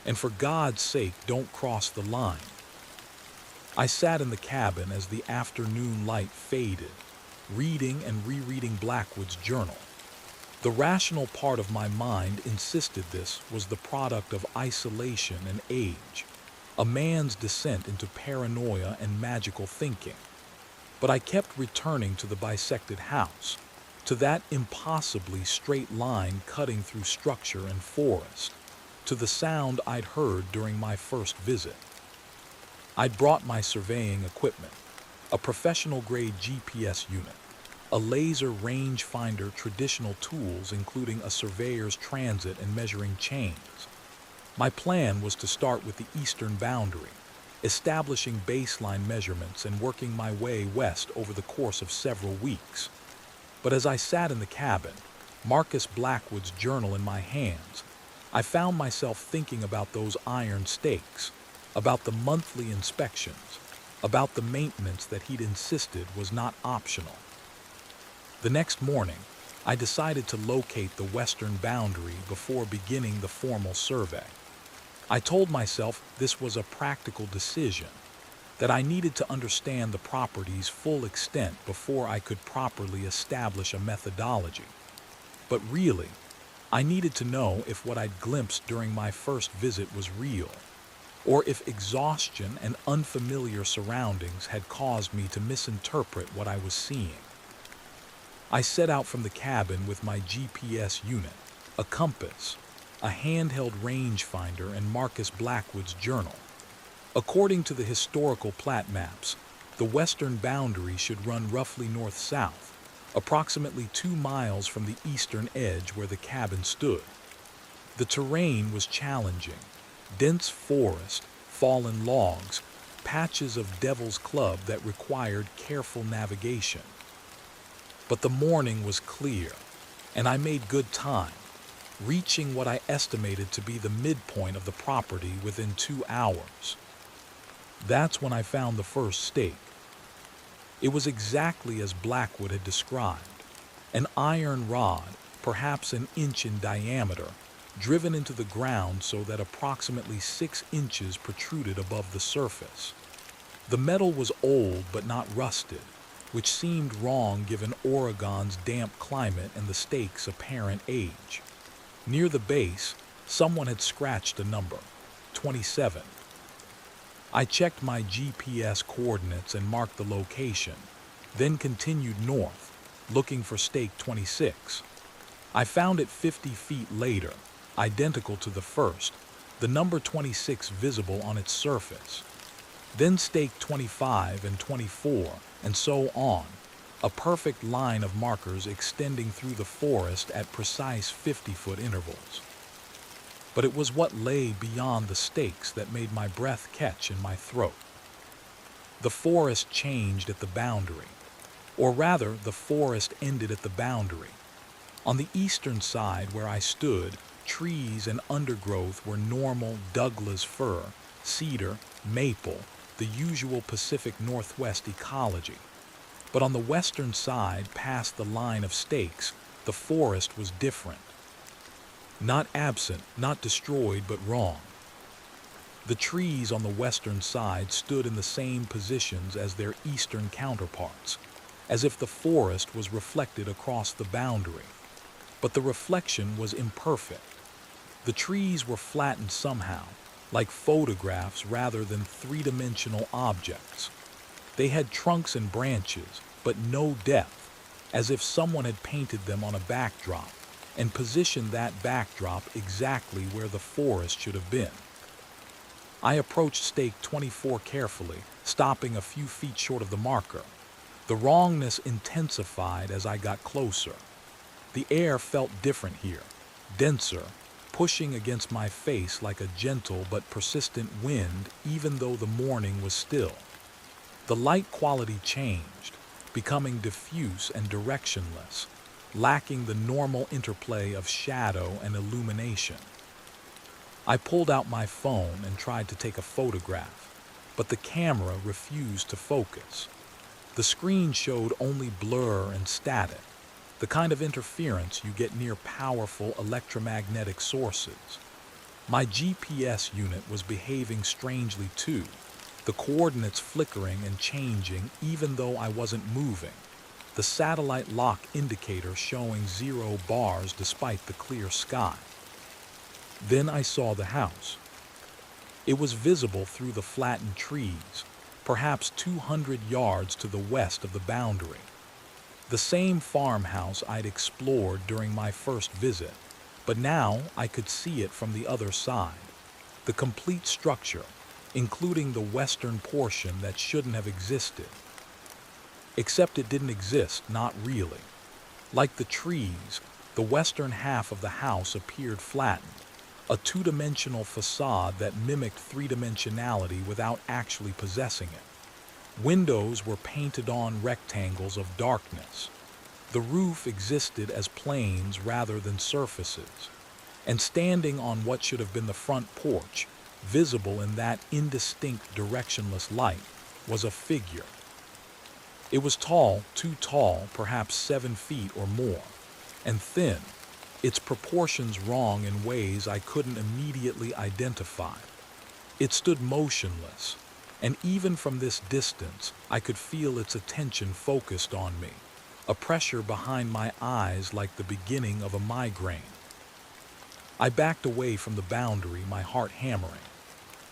And for God's sake, don't cross the line. I sat in the cabin as the afternoon light faded, reading and rereading Blackwood's journal. The rational part of my mind insisted this was the product of isolation and age, a man's descent into paranoia and magical thinking. But I kept returning to the bisected house, to that impossibly straight line cutting through structure and forest, to the sound I'd heard during my first visit. I'd brought my surveying equipment, a professional-grade GPS unit, a laser rangefinder, traditional tools including a surveyor's transit and measuring chains. My plan was to start with the eastern boundary, establishing baseline measurements and working my way west over the course of several weeks. But as I sat in the cabin, Marcus Blackwood's journal in my hands, I found myself thinking about those iron stakes, about the monthly inspections, about the maintenance that he'd insisted was not optional. The next morning, I decided to locate the western boundary before beginning the formal survey. I told myself this was a practical decision, that I needed to understand the property's full extent before I could properly establish a methodology. But really, I needed to know if what I'd glimpsed during my first visit was real, or if exhaustion and unfamiliar surroundings had caused me to misinterpret what I was seeing. I set out from the cabin with my GPS unit, a compass, a handheld rangefinder, and Marcus Blackwood's journal. According to the historical plat maps, the western boundary should run roughly north-south, approximately 2 miles from the eastern edge where the cabin stood. The terrain was challenging: dense forest, fallen logs, patches of devil's club that required careful navigation. But the morning was clear, and I made good time, reaching what I estimated to be the midpoint of the property within 2 hours. That's when I found the first stake. It was exactly as Blackwood had described: an iron rod, perhaps an inch in diameter, driven into the ground so that approximately 6 inches protruded above the surface. The metal was old but not rusted, which seemed wrong given Oregon's damp climate and the stake's apparent age. Near the base, someone had scratched a number, 27. I checked my GPS coordinates and marked the location, then continued north, looking for stake 26. I found it 50 feet later, identical to the first, the number 26 visible on its surface. Then stake 25 and 24, and so on, a perfect line of markers extending through the forest at precise 50-foot intervals. But it was what lay beyond the stakes that made my breath catch in my throat. The forest changed at the boundary. Or rather, the forest ended at the boundary. On the eastern side where I stood, trees and undergrowth were normal Douglas fir, cedar, maple, the usual Pacific Northwest ecology. But on the western side, past the line of stakes, the forest was different. Not absent, not destroyed, but wrong. The trees on the western side stood in the same positions as their eastern counterparts, as if the forest was reflected across the boundary. But the reflection was imperfect. The trees were flattened somehow, like photographs rather than three-dimensional objects. They had trunks and branches, but no depth, as if someone had painted them on a backdrop and positioned that backdrop exactly where the forest should have been. I approached stake 24 carefully, stopping a few feet short of the marker. The wrongness intensified as I got closer. The air felt different here, denser, pushing against my face like a gentle but persistent wind even though the morning was still. The light quality changed, becoming diffuse and directionless, lacking the normal interplay of shadow and illumination. I pulled out my phone and tried to take a photograph, but the camera refused to focus. The screen showed only blur and static, the kind of interference you get near powerful electromagnetic sources. My GPS unit was behaving strangely too, the coordinates flickering and changing even though I wasn't moving, the satellite lock indicator showing 0 bars despite the clear sky. Then I saw the house. It was visible through the flattened trees, perhaps 200 yards to the west of the boundary. The same farmhouse I'd explored during my first visit, but now I could see it from the other side. The complete structure, including the western portion that shouldn't have existed. Except it didn't exist, not really. Like the trees, the western half of the house appeared flattened, a two-dimensional facade that mimicked three-dimensionality without actually possessing it. Windows were painted on rectangles of darkness. The roof existed as planes rather than surfaces. And standing on what should have been the front porch, visible in that indistinct directionless light, was a figure. It was tall, too tall, perhaps 7 feet or more, and thin, its proportions wrong in ways I couldn't immediately identify. It stood motionless, and even from this distance, I could feel its attention focused on me, a pressure behind my eyes like the beginning of a migraine. I backed away from the boundary, my heart hammering.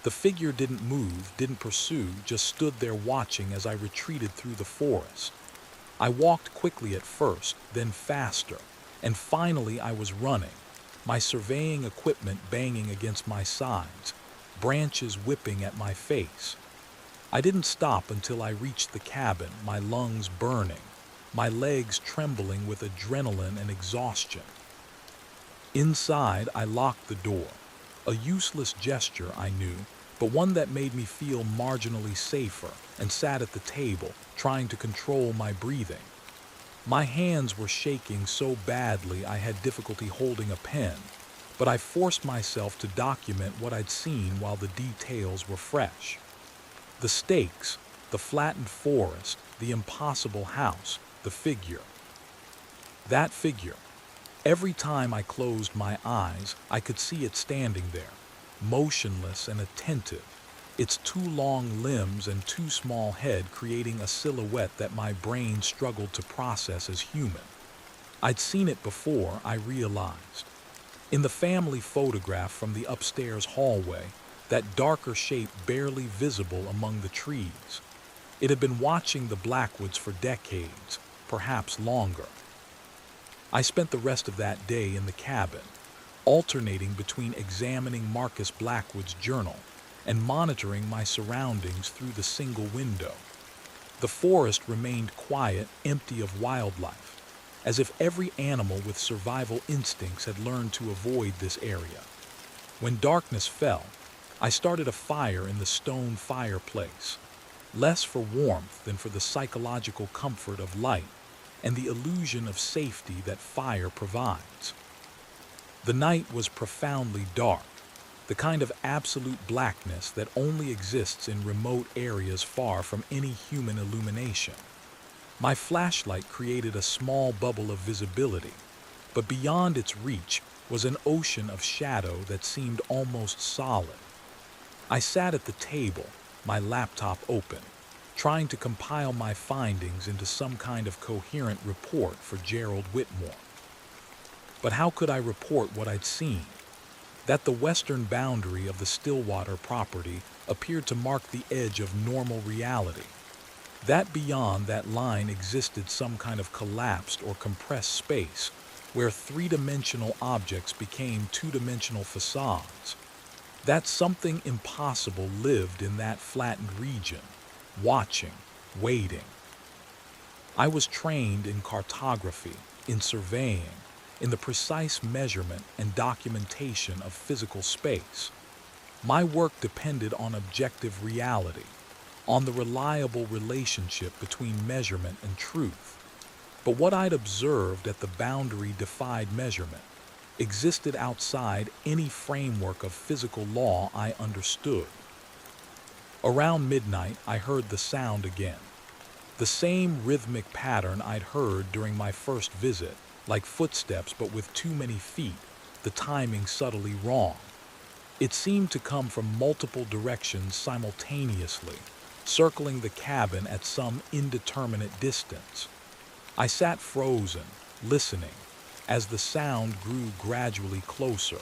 The figure didn't move, didn't pursue, just stood there watching as I retreated through the forest. I walked quickly at first, then faster, and finally I was running, my surveying equipment banging against my sides, branches whipping at my face. I didn't stop until I reached the cabin, my lungs burning, my legs trembling with adrenaline and exhaustion. Inside, I locked the door, a useless gesture, I knew, but one that made me feel marginally safer, and sat at the table, trying to control my breathing. My hands were shaking so badly I had difficulty holding a pen, but I forced myself to document what I'd seen while the details were fresh. The stakes, the flattened forest, the impossible house, the figure. That figure. Every time I closed my eyes, I could see it standing there, motionless and attentive, its 2 long limbs and too small head creating a silhouette that my brain struggled to process as human. I'd seen it before, I realized. In the family photograph from the upstairs hallway, that darker shape barely visible among the trees. It had been watching the Blackwoods for decades, perhaps longer. I spent the rest of that day in the cabin, alternating between examining Marcus Blackwood's journal and monitoring my surroundings through the single window. The forest remained quiet, empty of wildlife, as if every animal with survival instincts had learned to avoid this area. When darkness fell, I started a fire in the stone fireplace. less for warmth than for the psychological comfort of light and the illusion of safety that fire provides. The night was profoundly dark, the kind of absolute blackness that only exists in remote areas far from any human illumination. My flashlight created a small bubble of visibility, but beyond its reach was an ocean of shadow that seemed almost solid. I sat at the table, my laptop open, trying to compile my findings into some kind of coherent report for Gerald Whitmore. But how could I report what I'd seen? That the western boundary of the Stillwater property appeared to mark the edge of normal reality. That beyond that line existed some kind of collapsed or compressed space where three-dimensional objects became two-dimensional facades. That something impossible lived in that flattened region, watching, waiting. I was trained in cartography, in surveying, in the precise measurement and documentation of physical space. My work depended on objective reality, on the reliable relationship between measurement and truth. But what I'd observed at the boundary defied measurement, existed outside any framework of physical law I understood. Around midnight, I heard the sound again. The same rhythmic pattern I'd heard during my first visit, like footsteps but with too many feet, the timing subtly wrong. It seemed to come from multiple directions simultaneously, circling the cabin at some indeterminate distance. I sat frozen, listening, as the sound grew gradually closer.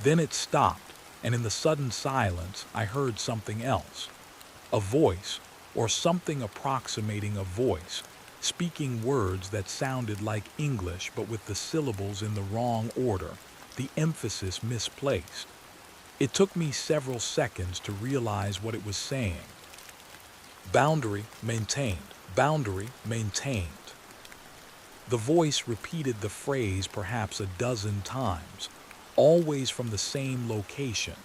Then it stopped, and in the sudden silence I heard something else. A voice, or something approximating a voice, speaking words that sounded like English but with the syllables in the wrong order, the emphasis misplaced. It took me several seconds to realize what it was saying. Boundary maintained. Boundary maintained. The voice repeated the phrase perhaps a dozen times, always from the same location,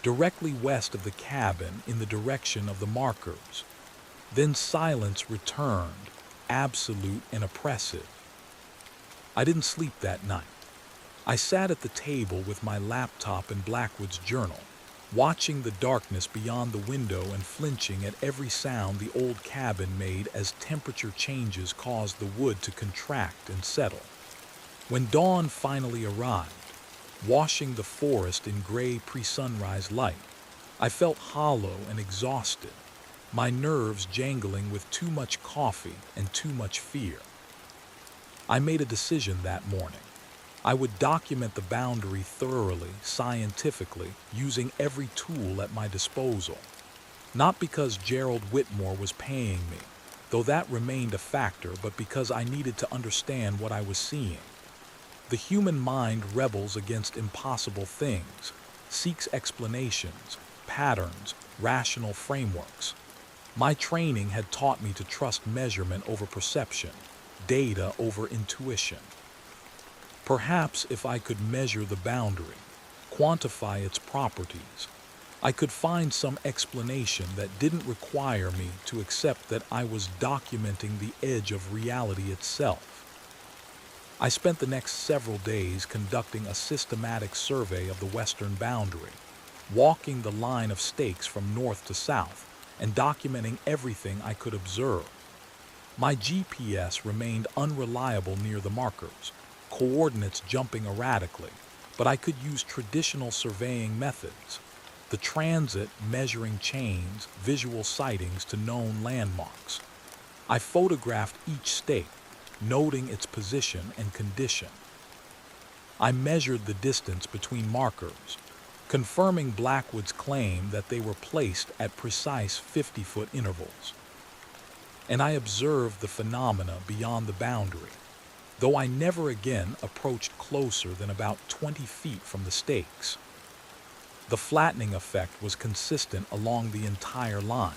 directly west of the cabin in the direction of the markers. Then silence returned, absolute and oppressive. I didn't sleep that night. I sat at the table with my laptop and Blackwood's journal, watching the darkness beyond the window and flinching at every sound the old cabin made as temperature changes caused the wood to contract and settle. When dawn finally arrived, washing the forest in gray pre-sunrise light, I felt hollow and exhausted, my nerves jangling with too much coffee and too much fear. I made a decision that morning. I would document the boundary thoroughly, scientifically, using every tool at my disposal. Not because Gerald Whitmore was paying me, though that remained a factor, but because I needed to understand what I was seeing. The human mind rebels against impossible things, seeks explanations, patterns, rational frameworks. My training had taught me to trust measurement over perception, data over intuition. Perhaps if I could measure the boundary, quantify its properties, I could find some explanation that didn't require me to accept that I was documenting the edge of reality itself. I spent the next several days conducting a systematic survey of the western boundary, walking the line of stakes from north to south, and documenting everything I could observe. My GPS remained unreliable near the markers, coordinates jumping erratically, but I could use traditional surveying methods. The transit measuring chains, visual sightings to known landmarks. I photographed each stake, noting its position and condition. I measured the distance between markers, confirming Blackwood's claim that they were placed at precise 50-foot intervals. And I observed the phenomena beyond the boundary, though I never again approached closer than about 20 feet from the stakes. The flattening effect was consistent along the entire line.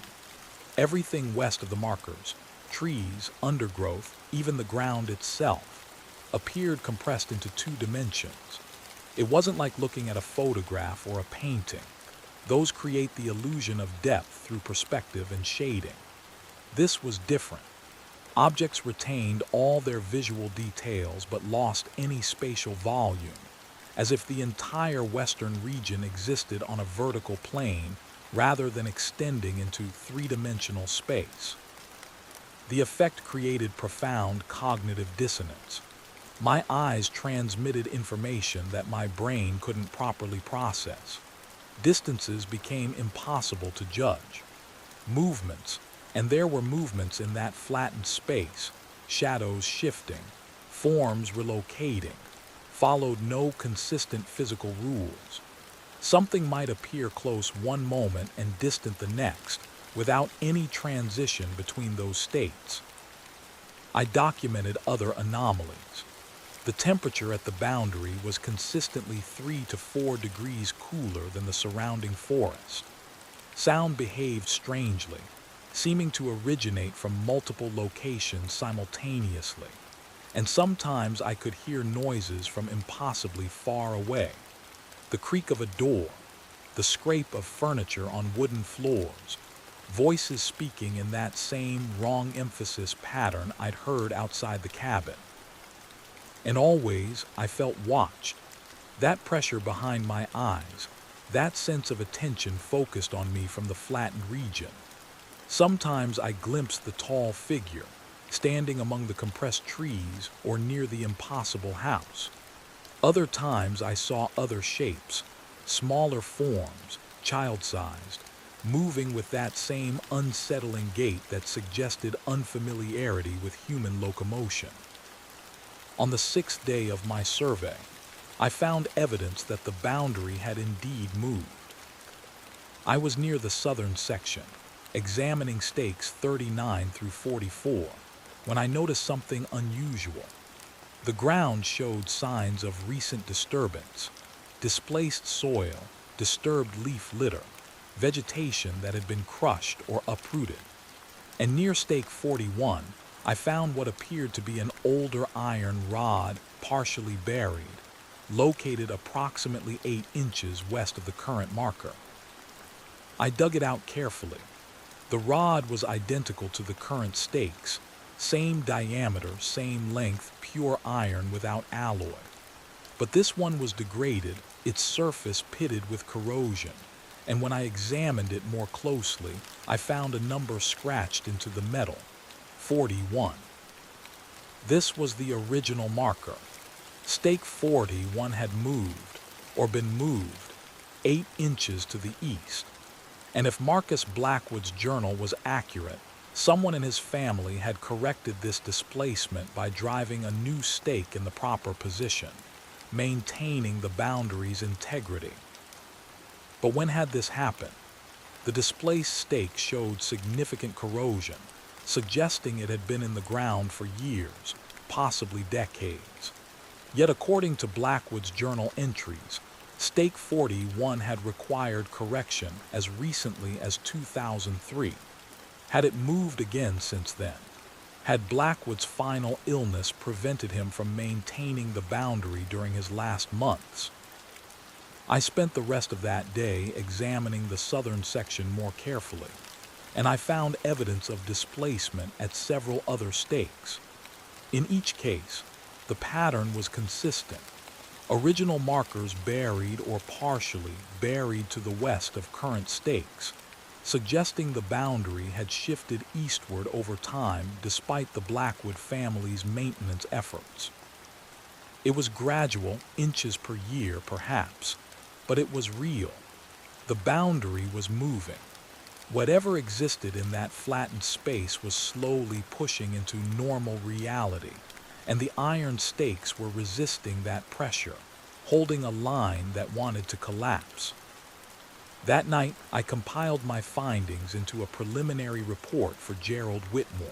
Everything west of the markers, trees, undergrowth, even the ground itself, appeared compressed into two dimensions. It wasn't like looking at a photograph or a painting. Those create the illusion of depth through perspective and shading. This was different. Objects retained all their visual details but lost any spatial volume, as if the entire western region existed on a vertical plane rather than extending into three-dimensional space. The effect created profound cognitive dissonance. My eyes transmitted information that my brain couldn't properly process. Distances became impossible to judge. Movements, and there were movements in that flattened space, shadows shifting, forms relocating, followed no consistent physical rules. Something might appear close one moment and distant the next, without any transition between those states. I documented other anomalies. The temperature at the boundary was consistently 3 to 4 degrees cooler than the surrounding forest. Sound behaved strangely, seeming to originate from multiple locations simultaneously, and sometimes I could hear noises from impossibly far away. The creak of a door, the scrape of furniture on wooden floors, voices speaking in that same wrong emphasis pattern I'd heard outside the cabin. And always I felt watched. That pressure behind my eyes, that sense of attention focused on me from the flattened region. Sometimes I glimpsed the tall figure, standing among the compressed trees or near the impossible house. Other times I saw other shapes, smaller forms, child-sized, moving with that same unsettling gait that suggested unfamiliarity with human locomotion. On the 6th day of my survey, I found evidence that the boundary had indeed moved. I was near the southern section, examining stakes 39 through 44, when I noticed something unusual. The ground showed signs of recent disturbance, displaced soil, disturbed leaf litter, vegetation that had been crushed or uprooted. And near stake 41, I found what appeared to be an older iron rod, partially buried, located approximately 8 inches west of the current marker. I dug it out carefully. The rod was identical to the current stakes, same diameter, same length, pure iron without alloy. But this one was degraded, its surface pitted with corrosion, and when I examined it more closely, I found a number scratched into the metal, 41. This was the original marker. Stake 41 had moved, or been moved, 8 inches to the east. And if Marcus Blackwood's journal was accurate, someone in his family had corrected this displacement by driving a new stake in the proper position, maintaining the boundary's integrity. But when had this happened? The displaced stake showed significant corrosion, suggesting it had been in the ground for years, possibly decades. Yet according to Blackwood's journal entries, stake 41 had required correction as recently as 2003. Had it moved again since then? Had Blackwood's final illness prevented him from maintaining the boundary during his last months? I spent the rest of that day examining the southern section more carefully, and I found evidence of displacement at several other stakes. In each case, the pattern was consistent. Original markers buried or partially buried to the west of current stakes, suggesting the boundary had shifted eastward over time despite the Blackwood family's maintenance efforts. It was gradual, inches per year perhaps, but it was real. The boundary was moving. Whatever existed in that flattened space was slowly pushing into normal reality, and the iron stakes were resisting that pressure, holding a line that wanted to collapse. That night, I compiled my findings into a preliminary report for Gerald Whitmore.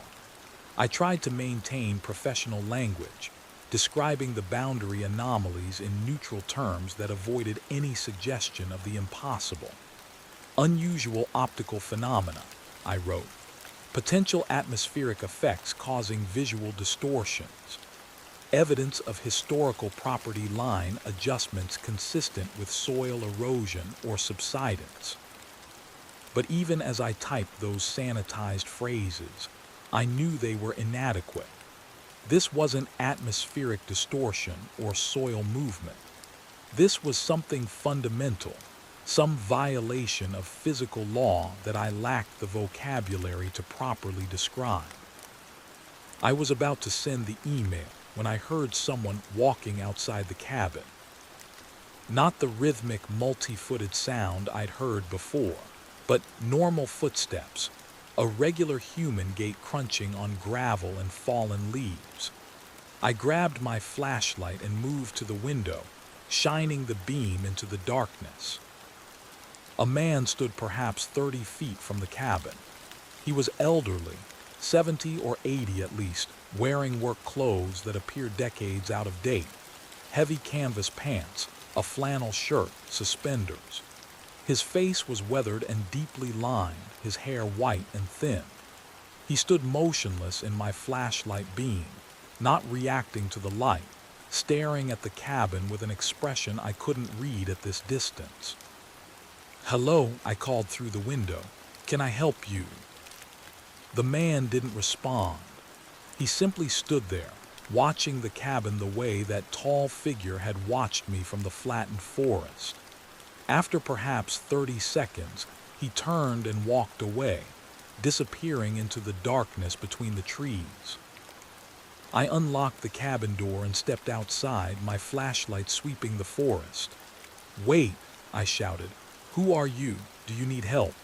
I tried to maintain professional language, describing the boundary anomalies in neutral terms that avoided any suggestion of the impossible. Unusual optical phenomena, I wrote. Potential atmospheric effects causing visual distortions. Evidence of historical property line adjustments consistent with soil erosion or subsidence. But even as I typed those sanitized phrases, I knew they were inadequate. This wasn't atmospheric distortion or soil movement. This was something fundamental, some violation of physical law that I lacked the vocabulary to properly describe. I was about to send the email when I heard someone walking outside the cabin. Not the rhythmic, multi-footed sound I'd heard before, but normal footsteps, a regular human gait crunching on gravel and fallen leaves. I grabbed my flashlight and moved to the window, shining the beam into the darkness. A man stood perhaps 30 feet from the cabin. He was elderly, 70 or 80 at least, wearing work clothes that appeared decades out of date, heavy canvas pants, a flannel shirt, suspenders. His face was weathered and deeply lined, his hair white and thin. He stood motionless in my flashlight beam, not reacting to the light, staring at the cabin with an expression I couldn't read at this distance. "Hello," I called through the window. "Can I help you?" The man didn't respond. He simply stood there, watching the cabin the way that tall figure had watched me from the flattened forest. After perhaps 30 seconds, he turned and walked away, disappearing into the darkness between the trees. I unlocked the cabin door and stepped outside, my flashlight sweeping the forest. "Wait," I shouted. "Who are you? Do you need help?"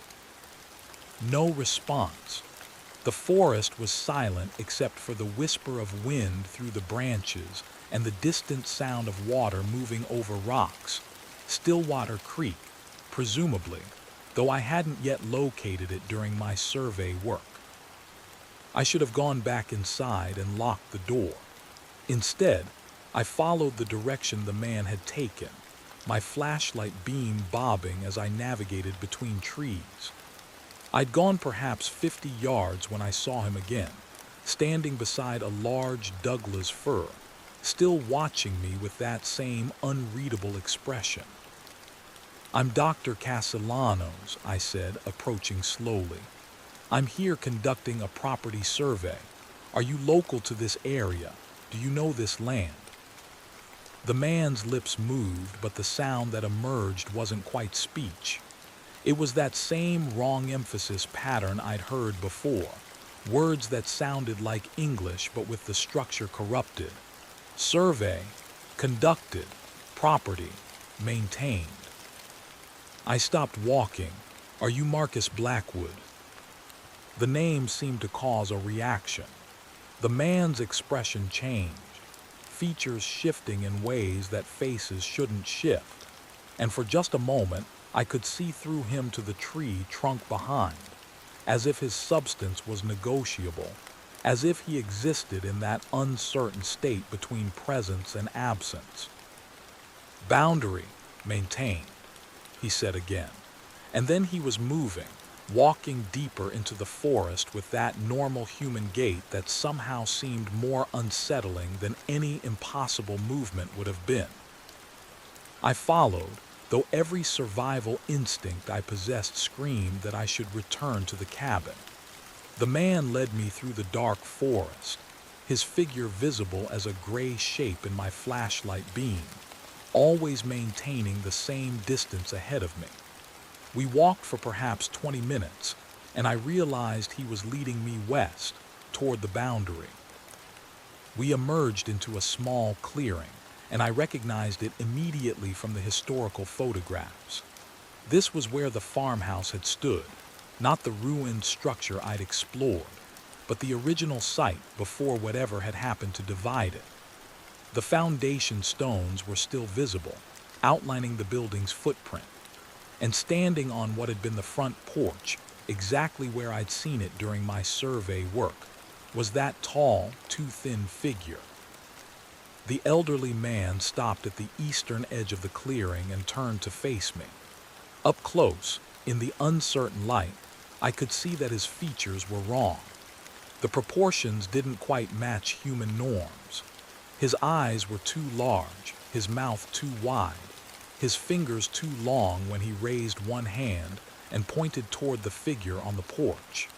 No response. The forest was silent except for the whisper of wind through the branches and the distant sound of water moving over rocks. Stillwater Creek, presumably, though I hadn't yet located it during my survey work. I should have gone back inside and locked the door. Instead, I followed the direction the man had taken, my flashlight beam bobbing as I navigated between trees. I'd gone perhaps 50 yards when I saw him again, standing beside a large Douglas fir, still watching me with that same unreadable expression. "I'm Dr. Castellanos," I said, approaching slowly. "I'm here conducting a property survey. Are you local to this area? Do you know this land?" The man's lips moved, but the sound that emerged wasn't quite speech. It was that same wrong emphasis pattern I'd heard before, words that sounded like English but with the structure corrupted. Survey, conducted, property, maintained. I stopped walking. "Are you Marcus Blackwood?" The name seemed to cause a reaction. The man's expression changed, features shifting in ways that faces shouldn't shift, and for just a moment I could see through him to the tree trunk behind, as if his substance was negotiable, as if he existed in that uncertain state between presence and absence. "Boundary maintained," he said again, and then he was moving, walking deeper into the forest with that normal human gait that somehow seemed more unsettling than any impossible movement would have been. I followed, though every survival instinct I possessed screamed that I should return to the cabin. The man led me through the dark forest, his figure visible as a gray shape in my flashlight beam, always maintaining the same distance ahead of me. We walked for perhaps 20 minutes, and I realized he was leading me west, toward the boundary. We emerged into a small clearing, and I recognized it immediately from the historical photographs. This was where the farmhouse had stood, not the ruined structure I'd explored, but the original site before whatever had happened to divide it. The foundation stones were still visible, outlining the building's footprint, and standing on what had been the front porch, exactly where I'd seen it during my survey work, was that tall, too thin figure. The elderly man stopped at the eastern edge of the clearing and turned to face me. Up close, in the uncertain light, I could see that his features were wrong. The proportions didn't quite match human norms. His eyes were too large, his mouth too wide, his fingers too long when he raised one hand, and pointed toward the figure on the porch.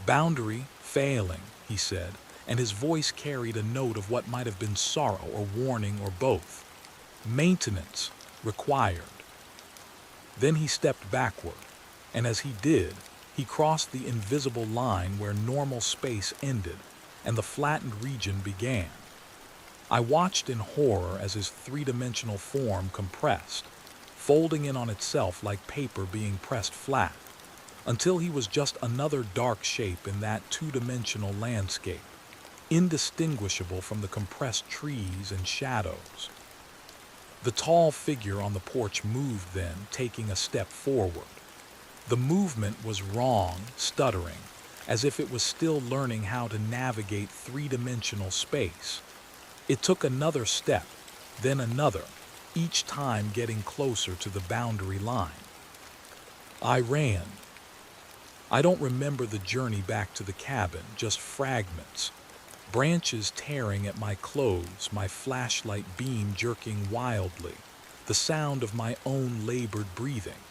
"Boundary failing," he said, and his voice carried a note of what might have been sorrow or warning or both. "Maintenance required." Then he stepped backward, and as he did, he crossed the invisible line where normal space ended and the flattened region began. I watched in horror as his three-dimensional form compressed, folding in on itself like paper being pressed flat, until he was just another dark shape in that two-dimensional landscape, indistinguishable from the compressed trees and shadows. The tall figure on the porch moved then, taking a step forward. The movement was wrong, stuttering, as if it was still learning how to navigate three-dimensional space. It took another step, then another, each time getting closer to the boundary line. I ran. I don't remember the journey back to the cabin, just fragments. Branches tearing at my clothes, my flashlight beam jerking wildly, the sound of my own labored breathing.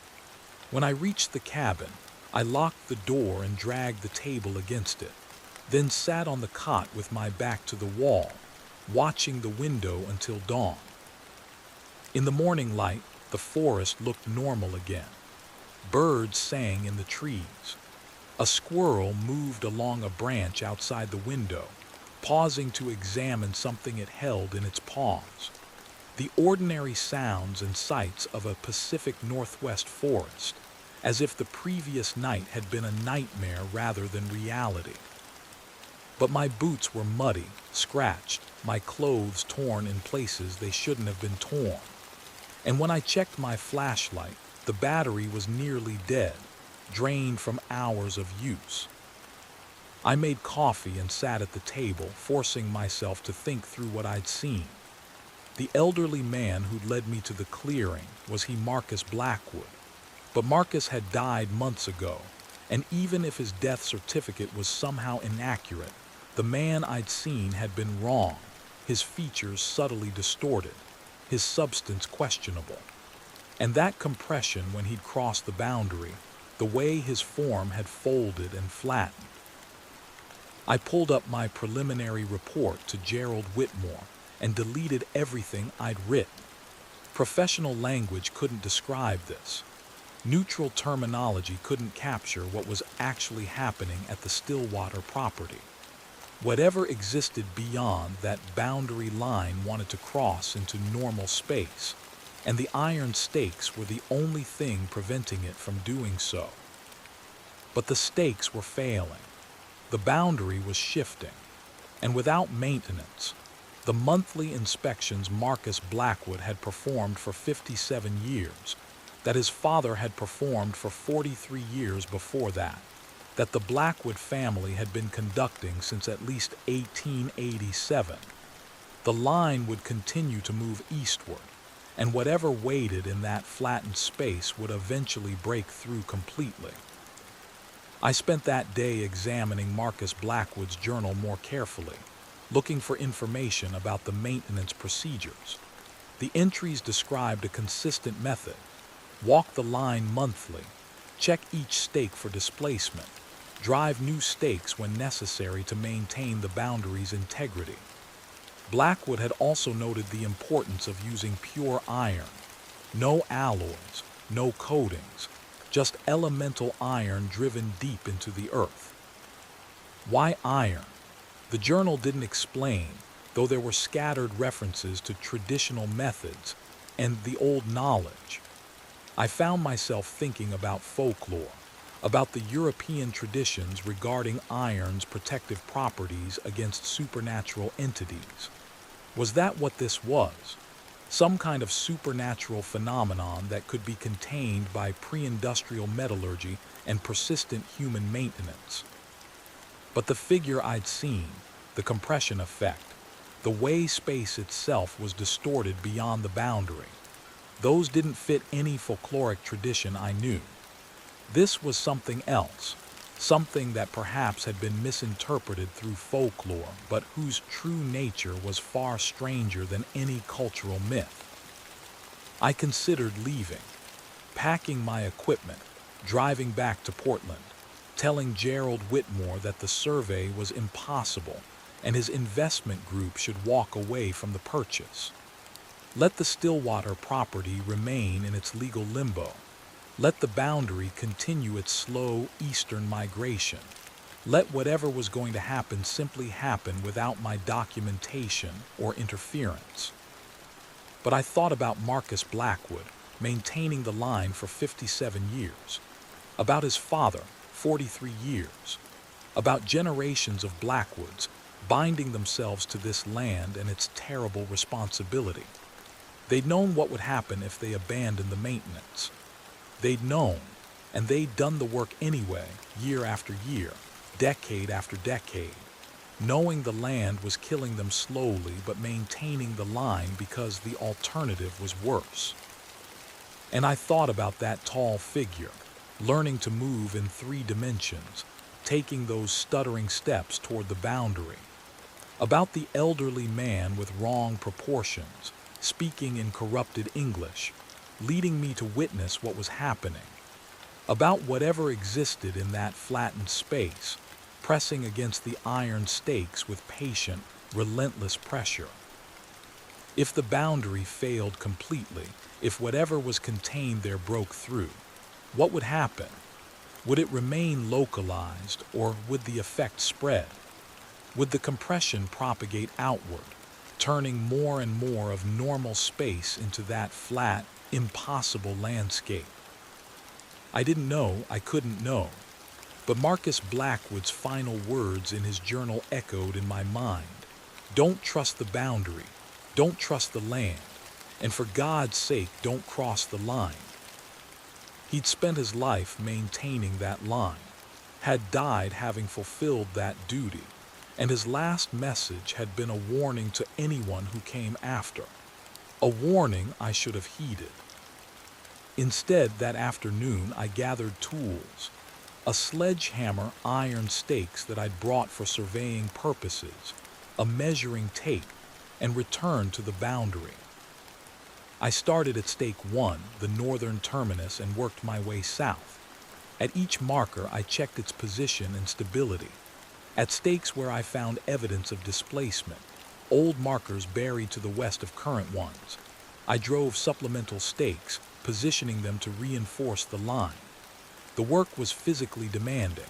When I reached the cabin, I locked the door and dragged the table against it, then sat on the cot with my back to the wall, watching the window until dawn. In the morning light, the forest looked normal again. Birds sang in the trees. A squirrel moved along a branch outside the window, pausing to examine something it held in its paws. The ordinary sounds and sights of a Pacific Northwest forest, as if the previous night had been a nightmare rather than reality. But my boots were muddy, scratched, my clothes torn in places they shouldn't have been torn. And when I checked my flashlight, the battery was nearly dead, drained from hours of use. I made coffee and sat at the table, forcing myself to think through what I'd seen. The elderly man who'd led me to the clearing, was he Marcus Blackwood? But Marcus had died months ago, and even if his death certificate was somehow inaccurate, the man I'd seen had been wrong, his features subtly distorted, his substance questionable. And that compression when he'd crossed the boundary, the way his form had folded and flattened. I pulled up my preliminary report to Gerald Whitmore and deleted everything I'd written. Professional language couldn't describe this. Neutral terminology couldn't capture what was actually happening at the Stillwater property. Whatever existed beyond that boundary line wanted to cross into normal space, and the iron stakes were the only thing preventing it from doing so. But the stakes were failing. The boundary was shifting, and without maintenance, the monthly inspections Marcus Blackwood had performed for 57 years, that his father had performed for 43 years before that the Blackwood family had been conducting since at least 1887. The line would continue to move eastward, and whatever waited in that flattened space would eventually break through completely. I spent that day examining Marcus Blackwood's journal more carefully, looking for information about the maintenance procedures. The entries described a consistent method: walk the line monthly, check each stake for displacement, drive new stakes when necessary to maintain the boundary's integrity. Blackwood had also noted the importance of using pure iron, no alloys, no coatings, just elemental iron driven deep into the earth. Why iron? The journal didn't explain, though there were scattered references to traditional methods and the old knowledge. I found myself thinking about folklore, about the European traditions regarding iron's protective properties against supernatural entities. Was that what this was? Some kind of supernatural phenomenon that could be contained by pre-industrial metallurgy and persistent human maintenance. But the figure I'd seen, the compression effect, the way space itself was distorted beyond the boundary, those didn't fit any folkloric tradition I knew. This was something else, something that perhaps had been misinterpreted through folklore, but whose true nature was far stranger than any cultural myth. I considered leaving, packing my equipment, driving back to Portland, telling Gerald Whitmore that the survey was impossible and his investment group should walk away from the purchase. Let the Stillwater property remain in its legal limbo. Let the boundary continue its slow eastern migration. Let whatever was going to happen simply happen without my documentation or interference. But I thought about Marcus Blackwood maintaining the line for 57 years, about his father, 43 years, about generations of Blackwoods binding themselves to this land and its terrible responsibility. They'd known what would happen if they abandoned the maintenance. They'd known, and they'd done the work anyway, year after year, decade after decade, knowing the land was killing them slowly but maintaining the line because the alternative was worse. And I thought about that tall figure, learning to move in 3 dimensions, taking those stuttering steps toward the boundary. About the elderly man with wrong proportions, speaking in corrupted English, leading me to witness what was happening. About whatever existed in that flattened space, pressing against the iron stakes with patient, relentless pressure. If the boundary failed completely, if whatever was contained there broke through, what would happen? Would it remain localized, or would the effect spread? Would the compression propagate outward, turning more and more of normal space into that flat, impossible landscape? I didn't know I couldn't know, but Marcus Blackwood's final words in his journal echoed in my mind. Don't trust the boundary, don't trust the land, and for God's sake, don't cross the line. He'd spent his life maintaining that line, had died having fulfilled that duty, and his last message had been a warning to anyone who came after. A warning I should have heeded. Instead, that afternoon, I gathered tools, a sledgehammer, iron stakes that I'd brought for surveying purposes, a measuring tape, and returned to the boundary. I started at stake 1, the northern terminus, and worked my way south. At each marker, I checked its position and stability. At stakes where I found evidence of displacement, old markers buried to the west of current ones, I drove supplemental stakes, positioning them to reinforce the line. The work was physically demanding.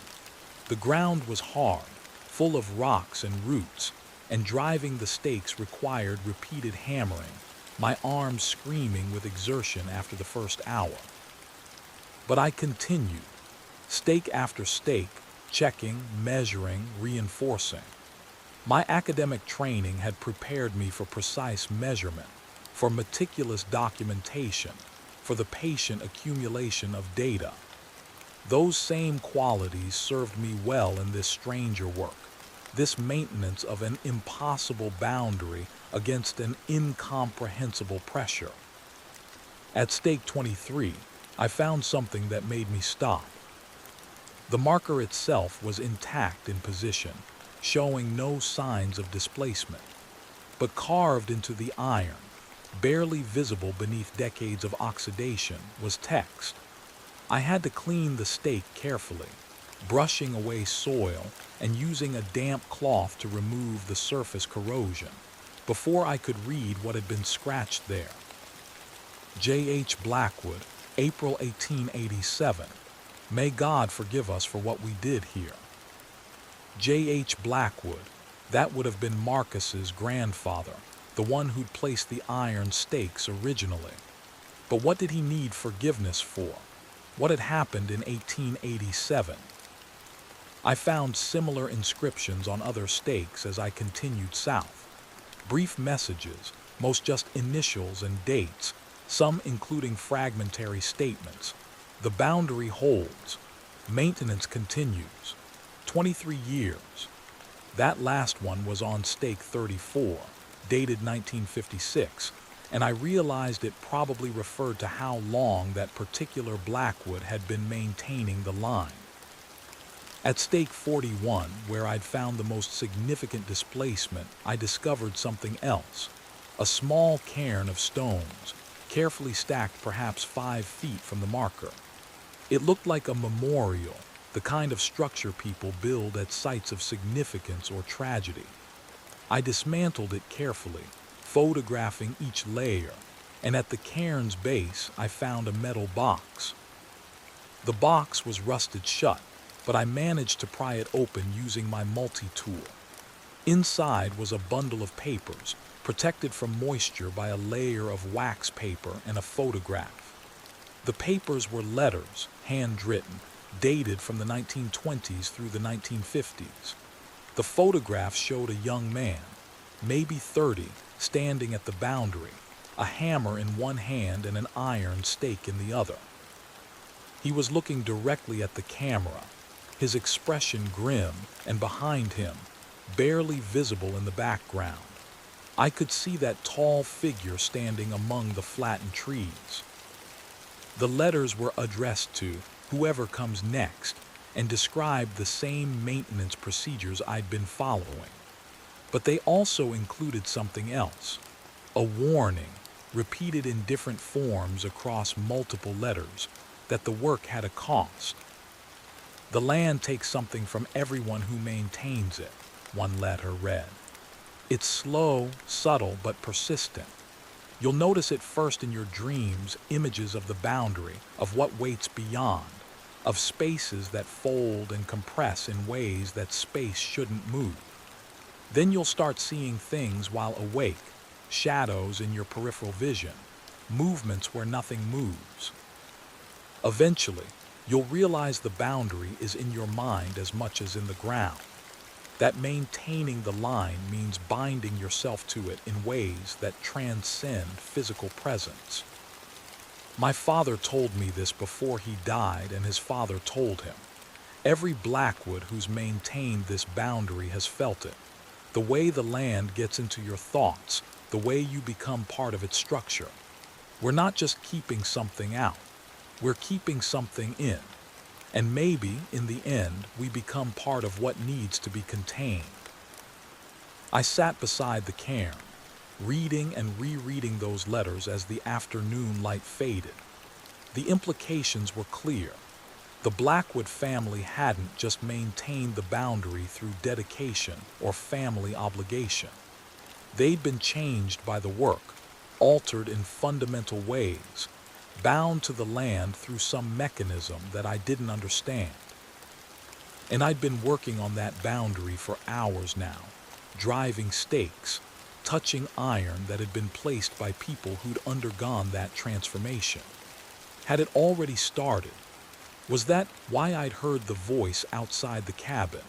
The ground was hard, full of rocks and roots, and driving the stakes required repeated hammering, my arms screaming with exertion after the first hour. But I continued, stake after stake, checking, measuring, reinforcing. My academic training had prepared me for precise measurement, for meticulous documentation, for the patient accumulation of data. Those same qualities served me well in this stranger work, this maintenance of an impossible boundary against an incomprehensible pressure. At stake 23, I found something that made me stop. The marker itself was intact in position, showing no signs of displacement, but carved into the iron, barely visible beneath decades of oxidation, was text. I had to clean the stake carefully, brushing away soil and using a damp cloth to remove the surface corrosion, before I could read what had been scratched there. J.H. Blackwood, April 1887. May God forgive us for what we did here. J.H. Blackwood, that would have been Marcus's grandfather, the one who'd placed the iron stakes originally. But what did he need forgiveness for? What had happened in 1887? I found similar inscriptions on other stakes as I continued south. Brief messages, most just initials and dates, some including fragmentary statements. The boundary holds. Maintenance continues. 23 years. That last one was on stake 34, dated 1956, and I realized it probably referred to how long that particular Blackwood had been maintaining the line. At stake 41, where I'd found the most significant displacement, I discovered something else. A small cairn of stones, carefully stacked perhaps 5 feet from the marker. It looked like a memorial, the kind of structure people build at sites of significance or tragedy. I dismantled it carefully, photographing each layer, and at the cairn's base I found a metal box. The box was rusted shut, but I managed to pry it open using my multi-tool. Inside was a bundle of papers, protected from moisture by a layer of wax paper and a photograph. The papers were letters, handwritten, dated from the 1920s through the 1950s. The photograph showed a young man, maybe 30, standing at the boundary, a hammer in one hand and an iron stake in the other. He was looking directly at the camera, his expression grim, and behind him, barely visible in the background, I could see that tall figure standing among the flattened trees. The letters were addressed to whoever comes next and described the same maintenance procedures I'd been following. But they also included something else, a warning, repeated in different forms across multiple letters, that the work had a cost. The land takes something from everyone who maintains it, one letter read. It's slow, subtle, but persistent. You'll notice it first in your dreams, images of the boundary, of what waits beyond, of spaces that fold and compress in ways that space shouldn't move. Then you'll start seeing things while awake, shadows in your peripheral vision, movements where nothing moves. Eventually, you'll realize the boundary is in your mind as much as in the ground. That maintaining the line means binding yourself to it in ways that transcend physical presence. My father told me this before he died, and his father told him. Every Blackwood who's maintained this boundary has felt it. The way the land gets into your thoughts, the way you become part of its structure. We're not just keeping something out, we're keeping something in. And maybe, in the end, we become part of what needs to be contained. I sat beside the cairn, reading and rereading those letters as the afternoon light faded. The implications were clear. The Blackwood family hadn't just maintained the boundary through dedication or family obligation. They'd been changed by the work, altered in fundamental ways, bound to the land through some mechanism that I didn't understand. And I'd been working on that boundary for hours now, driving stakes, touching iron that had been placed by people who'd undergone that transformation. Had it already started? Was that why I'd heard the voice outside the cabin?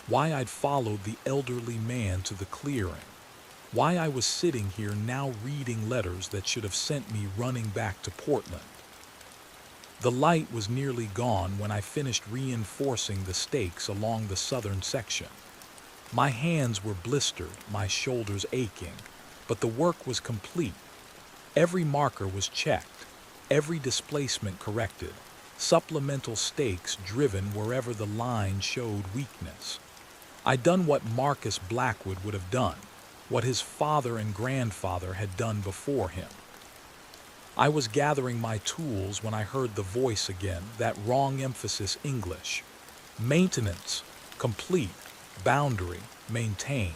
Why I'd followed the elderly man to the clearing? Why I was sitting here now reading letters that should have sent me running back to Portland? The light was nearly gone when I finished reinforcing the stakes along the southern section. My hands were blistered, my shoulders aching, but the work was complete. Every marker was checked, every displacement corrected, supplemental stakes driven wherever the line showed weakness. I'd done what Marcus Blackwood would have done, what his father and grandfather had done before him. I was gathering my tools when I heard the voice again, that wrong emphasis English. Maintenance, complete, boundary, maintained.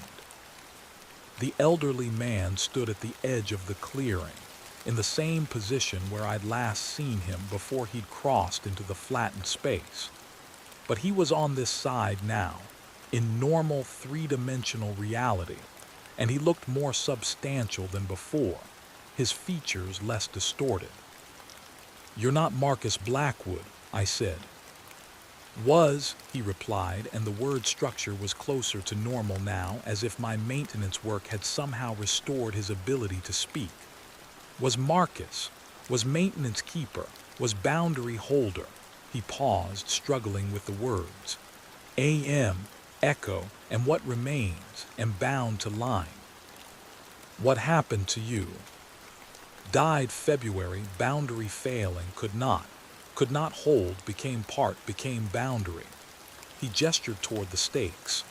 The elderly man stood at the edge of the clearing, in the same position where I'd last seen him before he'd crossed into the flattened space. But he was on this side now, in normal three-dimensional reality, and he looked more substantial than before, his features less distorted. "You're not Marcus Blackwood," I said. "Was," he replied, and the word structure was closer to normal now, as if my maintenance work had somehow restored his ability to speak. "Was Marcus, was maintenance keeper, was boundary holder." He paused, struggling with the words. "AM, echo, and what remains, am bound to line." "What happened to you?" "Died February, boundary failing, could not hold, became part, became boundary." He gestured toward the stakes.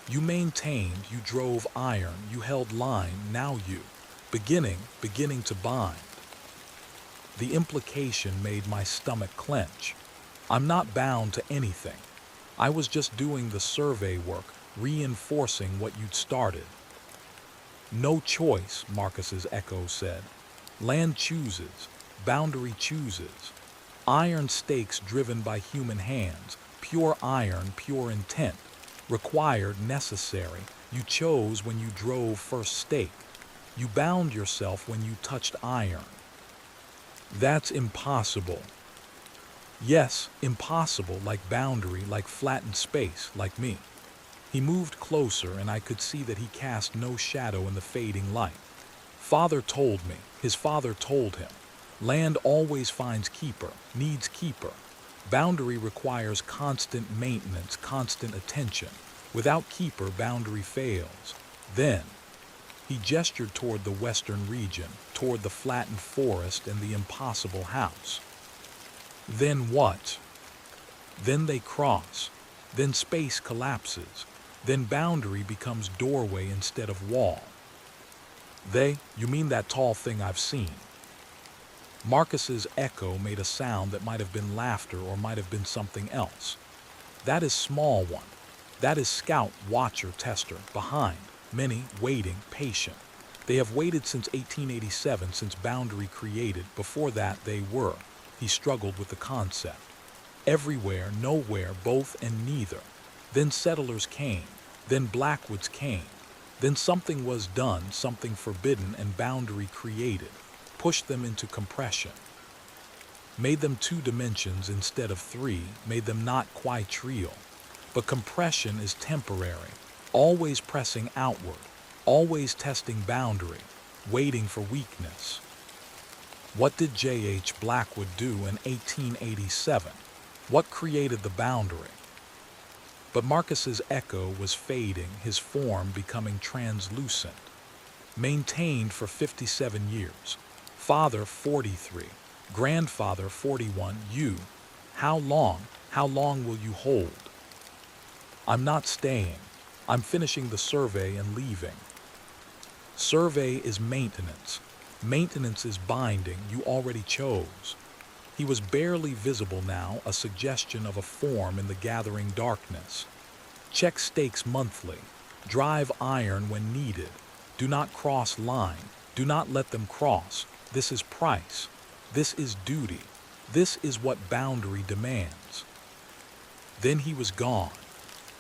"You maintained, you drove iron, you held line, now you, beginning to bind." The implication made my stomach clench. I'm not bound to anything. I was just doing the survey work, reinforcing what you'd started. No choice, Marcus's echo said. Land chooses, boundary chooses. Iron stakes driven by human hands, pure iron, pure intent. Required, necessary. You chose when you drove first stake. You bound yourself when you touched iron. That's impossible. Yes, impossible, like boundary, like flattened space, like me. He moved closer, and I could see that he cast no shadow in the fading light. Father told me, his father told him, land always finds keeper, needs keeper. Boundary requires constant maintenance, constant attention. Without keeper, boundary fails. Then, he gestured toward the western region, toward the flattened forest and the impossible house. Then what? Then they cross. Then space collapses. Then boundary becomes doorway instead of wall. You mean that tall thing I've seen? Marcus's echo made a sound that might have been laughter or might have been something else. That is small one. That is scout, watcher, tester, behind, many, waiting, patient. They have waited since 1887, since boundary created. Before that they were. He struggled with the concept. Everywhere, nowhere, both and neither. Then settlers came. Then Blackwoods came. Then something was done, something forbidden, and boundary created. Pushed them into compression. Made them 2 dimensions instead of 3, made them not quite real. But compression is temporary, always pressing outward, always testing boundary, waiting for weakness. What did J.H. Blackwood do in 1887? What created the boundary? But Marcus's echo was fading, his form becoming translucent. Maintained for 57 years. Father 43, grandfather 41, you. How long will you hold? I'm not staying. I'm finishing the survey and leaving. Survey is maintenance. Maintenance is binding, you already chose. He was barely visible now, a suggestion of a form in the gathering darkness. Check stakes monthly. Drive iron when needed. Do not cross line. Do not let them cross. This is price. This is duty. This is what boundary demands. Then he was gone,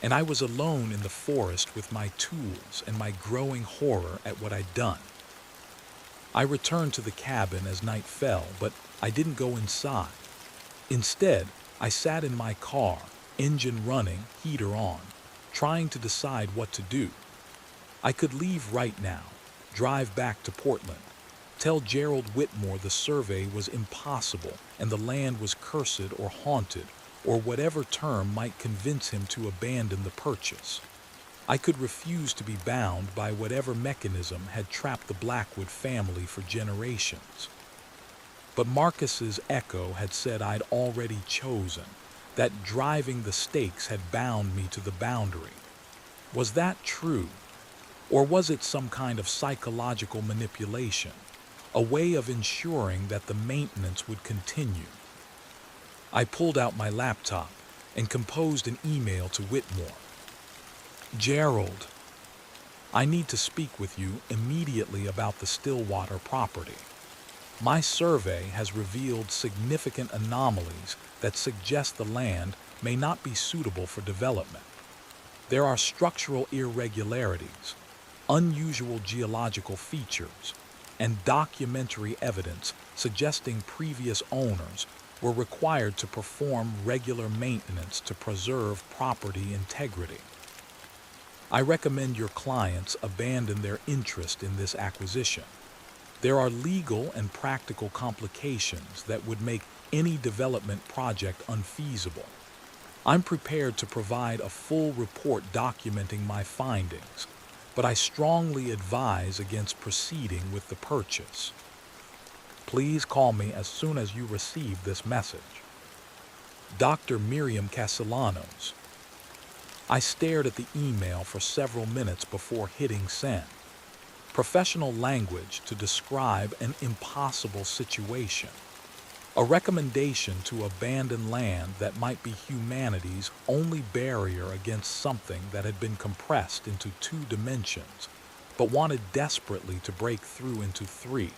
and I was alone in the forest with my tools and my growing horror at what I'd done. I returned to the cabin as night fell, but I didn't go inside. Instead, I sat in my car, engine running, heater on, trying to decide what to do. I could leave right now, drive back to Portland, tell Gerald Whitmore the survey was impossible and the land was cursed or haunted, or whatever term might convince him to abandon the purchase. I could refuse to be bound by whatever mechanism had trapped the Blackwood family for generations. But Marcus's echo had said I'd already chosen, that driving the stakes had bound me to the boundary. Was that true? Or was it some kind of psychological manipulation, a way of ensuring that the maintenance would continue? I pulled out my laptop and composed an email to Whitmore. Gerald, I need to speak with you immediately about the Stillwater property. My survey has revealed significant anomalies that suggest the land may not be suitable for development. There are structural irregularities, unusual geological features, and documentary evidence suggesting previous owners were required to perform regular maintenance to preserve property integrity. I recommend your clients abandon their interest in this acquisition. There are legal and practical complications that would make any development project unfeasible. I'm prepared to provide a full report documenting my findings, but I strongly advise against proceeding with the purchase. Please call me as soon as you receive this message. Dr. Miriam Castellanos. I stared at the email for several minutes before hitting send. Professional language to describe an impossible situation. A recommendation to abandon land that might be humanity's only barrier against something that had been compressed into 2 dimensions, but wanted desperately to break through into 3.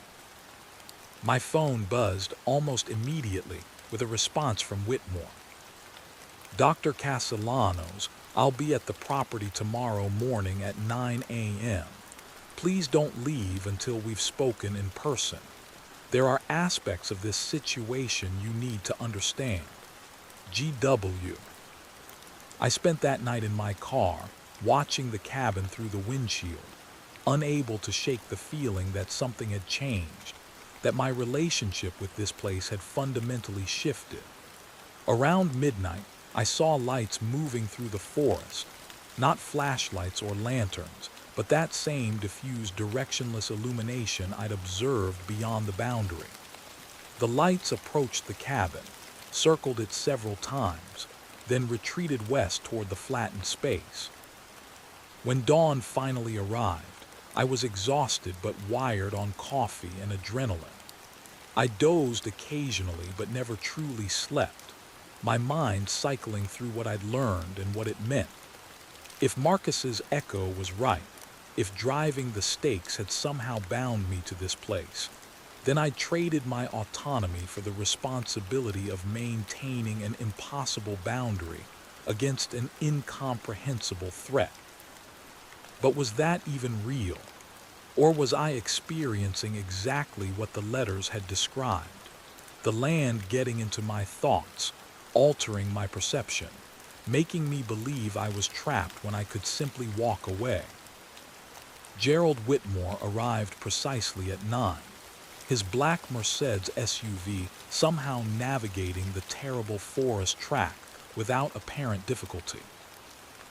My phone buzzed almost immediately with a response from Whitmore. Dr. Castellanos, I'll be at the property tomorrow morning at 9 a.m. Please don't leave until we've spoken in person. There are aspects of this situation you need to understand. GW. I spent that night in my car, watching the cabin through the windshield, unable to shake the feeling that something had changed, that my relationship with this place had fundamentally shifted. Around midnight, I saw lights moving through the forest, not flashlights or lanterns, but that same diffused directionless illumination I'd observed beyond the boundary. The lights approached the cabin, circled it several times, then retreated west toward the flattened space. When dawn finally arrived, I was exhausted but wired on coffee and adrenaline. I dozed occasionally but never truly slept, my mind cycling through what I'd learned and what it meant. If Marcus's echo was right, if driving the stakes had somehow bound me to this place, then I traded my autonomy for the responsibility of maintaining an impossible boundary against an incomprehensible threat. But was that even real? Or was I experiencing exactly what the letters had described? The land getting into my thoughts, altering my perception, making me believe I was trapped when I could simply walk away. Gerald Whitmore arrived precisely at 9, his black Mercedes SUV somehow navigating the terrible forest track without apparent difficulty.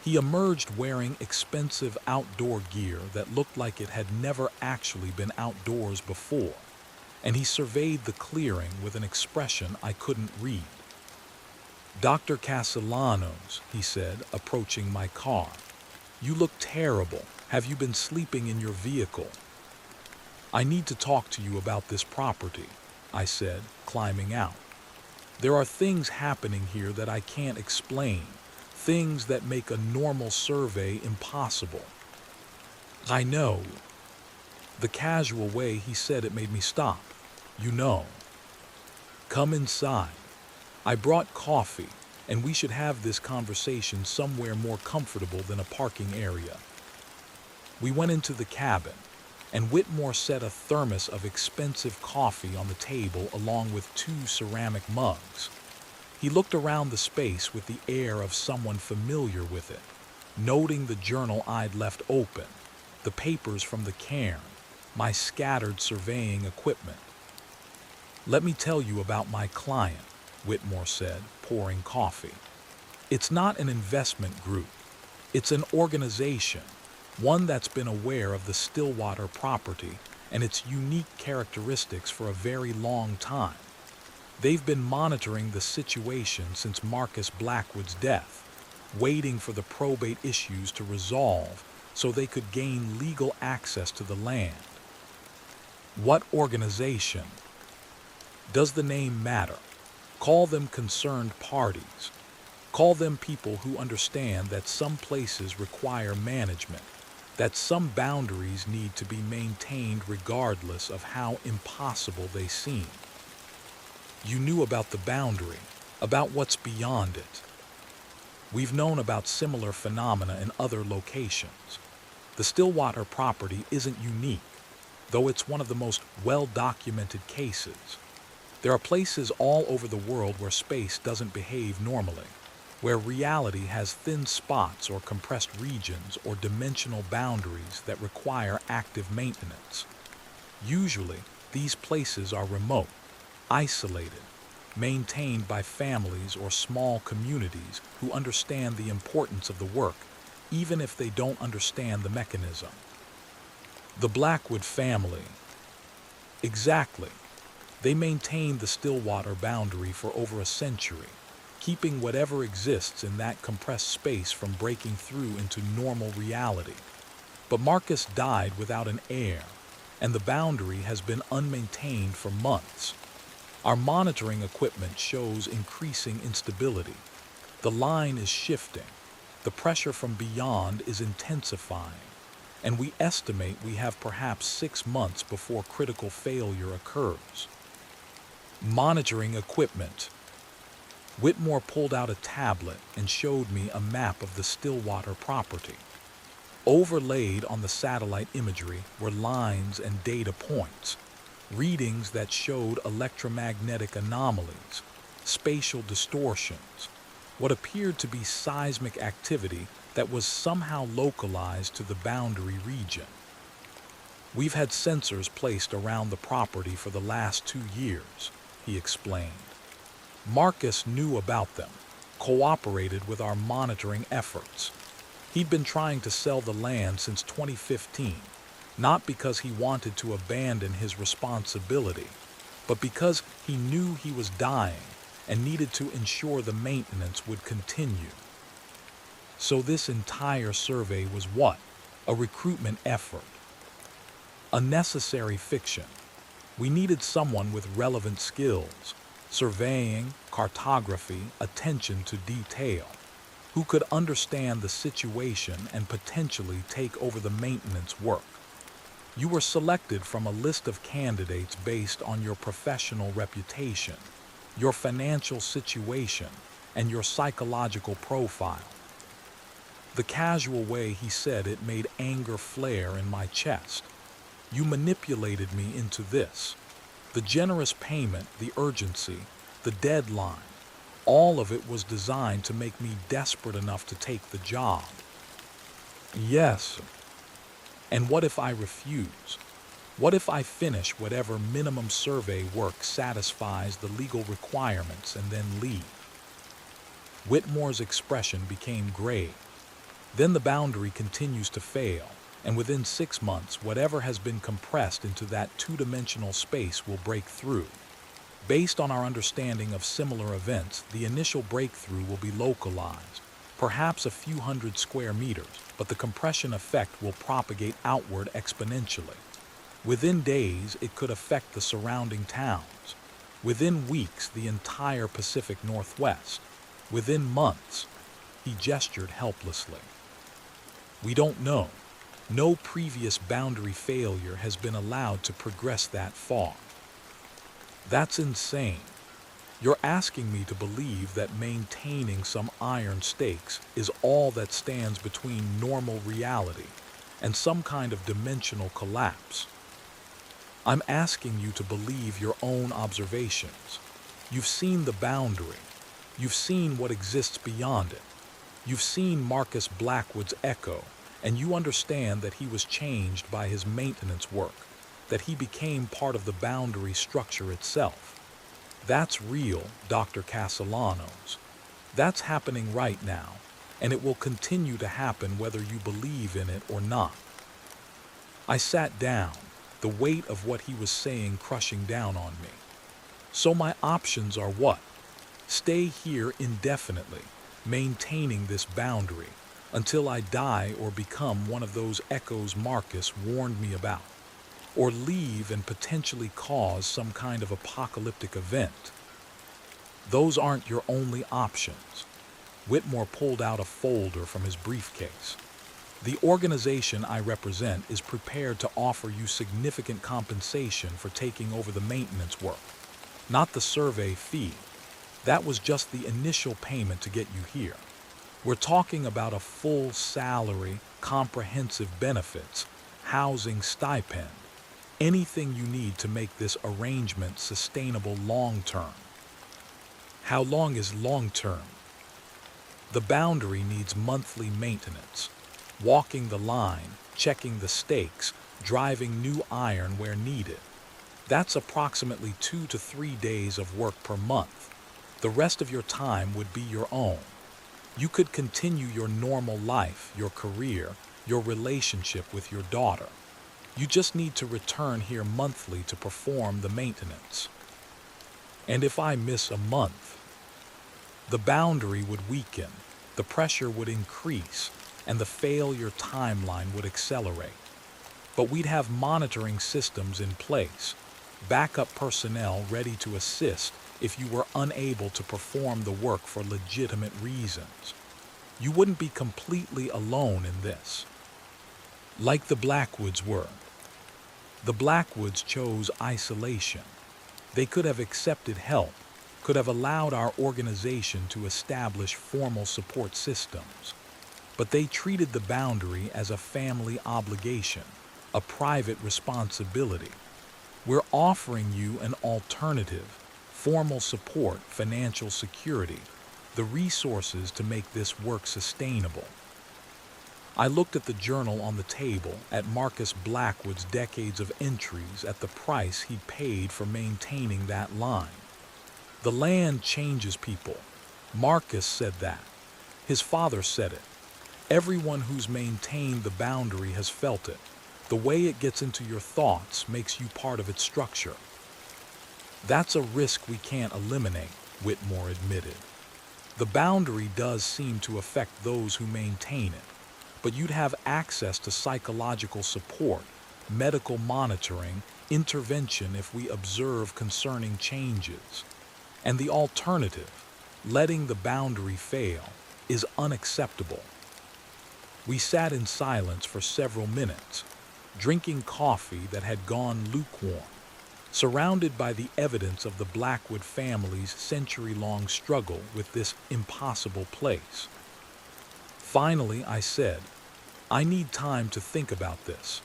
He emerged wearing expensive outdoor gear that looked like it had never actually been outdoors before, and he surveyed the clearing with an expression I couldn't read. "Dr. Castellanos," he said, approaching my car, "you look terrible. Have you been sleeping in your vehicle?" "I need to talk to you about this property," I said, climbing out. "There are things happening here that I can't explain, things that make a normal survey impossible." "I know." The casual way he said it made me stop. "You know." "Come inside. I brought coffee, and we should have this conversation somewhere more comfortable than a parking area." We went into the cabin, and Whitmore set a thermos of expensive coffee on the table along with 2 ceramic mugs. He looked around the space with the air of someone familiar with it, noting the journal I'd left open, the papers from the cairn, my scattered surveying equipment. "Let me tell you about my client," Whitmore said, pouring coffee. "It's not an investment group. It's an organization, one that's been aware of the Stillwater property and its unique characteristics for a very long time. They've been monitoring the situation since Marcus Blackwood's death, waiting for the probate issues to resolve so they could gain legal access to the land." "What organization?" "Does the name matter? Call them concerned parties. Call them people who understand that some places require management, that some boundaries need to be maintained regardless of how impossible they seem." "You knew about the boundary, about what's beyond it." "We've known about similar phenomena in other locations. The Stillwater property isn't unique, though it's one of the most well-documented cases. There are places all over the world where space doesn't behave normally, where reality has thin spots or compressed regions or dimensional boundaries that require active maintenance. Usually, these places are remote, isolated, maintained by families or small communities who understand the importance of the work, even if they don't understand the mechanism." "The Blackwood family." "Exactly. They maintained the Stillwater boundary for over a century, keeping whatever exists in that compressed space from breaking through into normal reality. But Marcus died without an heir, and the boundary has been unmaintained for months. Our monitoring equipment shows increasing instability. The line is shifting. The pressure from beyond is intensifying. And we estimate we have perhaps 6 months before critical failure occurs. Monitoring equipment. Whitmore pulled out a tablet and showed me a map of the Stillwater property. Overlaid on the satellite imagery were lines and data points, readings that showed electromagnetic anomalies, spatial distortions, what appeared to be seismic activity that was somehow localized to the boundary region. We've had sensors placed around the property for the last 2 years, he explained. Marcus knew about them, cooperated with our monitoring efforts. He'd been trying to sell the land since 2015, not because he wanted to abandon his responsibility, but because he knew he was dying and needed to ensure the maintenance would continue. So this entire survey was what? A recruitment effort. A necessary fiction. We needed someone with relevant skills, surveying, cartography, attention to detail, who could understand the situation and potentially take over the maintenance work. You were selected from a list of candidates based on your professional reputation, your financial situation, and your psychological profile. The casual way he said it made anger flare in my chest. You manipulated me into this. The generous payment, the urgency, the deadline, all of it was designed to make me desperate enough to take the job. Yes. And what if I refuse? What if I finish whatever minimum survey work satisfies the legal requirements and then leave? Whitmore's expression became grave. Then the boundary continues to fail, and within 6 months, whatever has been compressed into that two-dimensional space will break through. Based on our understanding of similar events, the initial breakthrough will be localized, perhaps a few hundred square meters, but the compression effect will propagate outward exponentially. Within days, it could affect the surrounding towns. Within weeks, the entire Pacific Northwest. Within months, he gestured helplessly. We don't know. No previous boundary failure has been allowed to progress that far. That's insane. You're asking me to believe that maintaining some iron stakes is all that stands between normal reality and some kind of dimensional collapse. I'm asking you to believe your own observations. You've seen the boundary. You've seen what exists beyond it. You've seen Marcus Blackwood's echo, and you understand that he was changed by his maintenance work, that he became part of the boundary structure itself. That's real, Dr. Castellanos. That's happening right now, and it will continue to happen whether you believe in it or not. I sat down, the weight of what he was saying crushing down on me. So my options are what? Stay here indefinitely, maintaining this boundary, until I die or become one of those echoes Marcus warned me about, or leave and potentially cause some kind of apocalyptic event. Those aren't your only options. Whitmore pulled out a folder from his briefcase. The organization I represent is prepared to offer you significant compensation for taking over the maintenance work, not the survey fee. That was just the initial payment to get you here. We're talking about a full salary, comprehensive benefits, housing stipend, anything you need to make this arrangement sustainable long-term. How long is long-term? The boundary needs monthly maintenance, walking the line, checking the stakes, driving new iron where needed. That's approximately 2 to 3 days of work per month. The rest of your time would be your own. You could continue your normal life, your career, your relationship with your daughter. You just need to return here monthly to perform the maintenance. And if I miss a month, the boundary would weaken, the pressure would increase, and the failure timeline would accelerate. But we'd have monitoring systems in place. backup personnel ready to assist if you were unable to perform the work for legitimate reasons. You wouldn't be completely alone in this. Like the Blackwoods were. The Blackwoods chose isolation. They could have accepted help, could have allowed our organization to establish formal support systems. But they treated the boundary as a family obligation, a private responsibility. We're offering you an alternative, formal support, financial security, the resources to make this work sustainable. I looked at the journal on the table, at Marcus Blackwood's decades of entries, at the price he paid for maintaining that line. The land changes people. Marcus said that. His father said it. Everyone who's maintained the boundary has felt it. The way it gets into your thoughts makes you part of its structure. That's a risk we can't eliminate, Whitmore admitted. The boundary does seem to affect those who maintain it, but you'd have access to psychological support, medical monitoring, intervention if we observe concerning changes. And the alternative, letting the boundary fail, is unacceptable. We sat in silence for several minutes, drinking coffee that had gone lukewarm, surrounded by the evidence of the Blackwood family's century-long struggle with this impossible place. Finally, I said, I need time to think about this.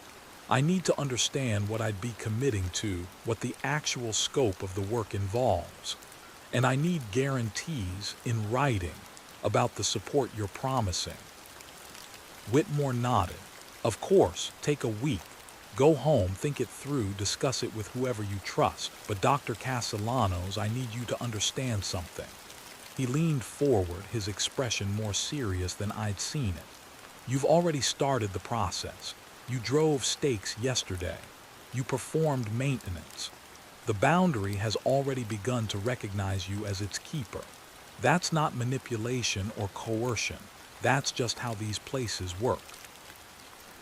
I need to understand what I'd be committing to, what the actual scope of the work involves. And I need guarantees in writing about the support you're promising. Whitmore nodded. Of course, take a week. Go home, think it through, discuss it with whoever you trust. But Dr. Castellanos, I need you to understand something. He leaned forward, his expression more serious than I'd seen it. You've already started the process. You drove stakes yesterday. You performed maintenance. The boundary has already begun to recognize you as its keeper. That's not manipulation or coercion. That's just how these places work.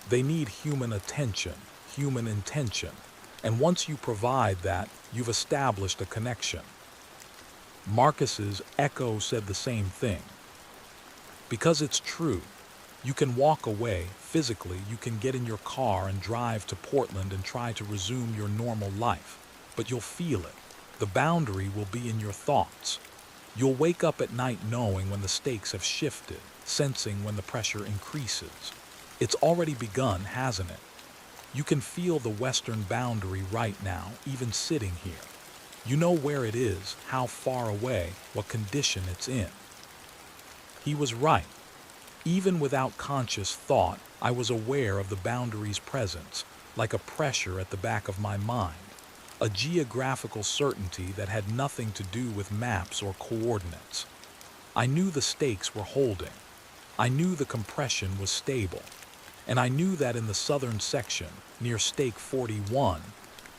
They need human attention, human intention, and once you provide that, you've established a connection. Marcus's echo said the same thing. Because it's true. You can walk away, physically, you can get in your car and drive to Portland and try to resume your normal life, but you'll feel it. The boundary will be in your thoughts. You'll wake up at night knowing when the stakes have shifted, sensing when the pressure increases. It's already begun, hasn't it? You can feel the western boundary right now, even sitting here. You know where it is, how far away, what condition it's in. He was right. Even without conscious thought, I was aware of the boundary's presence, like a pressure at the back of my mind, a geographical certainty that had nothing to do with maps or coordinates. I knew the stakes were holding. I knew the compression was stable. And I knew that in the southern section, near stake 41,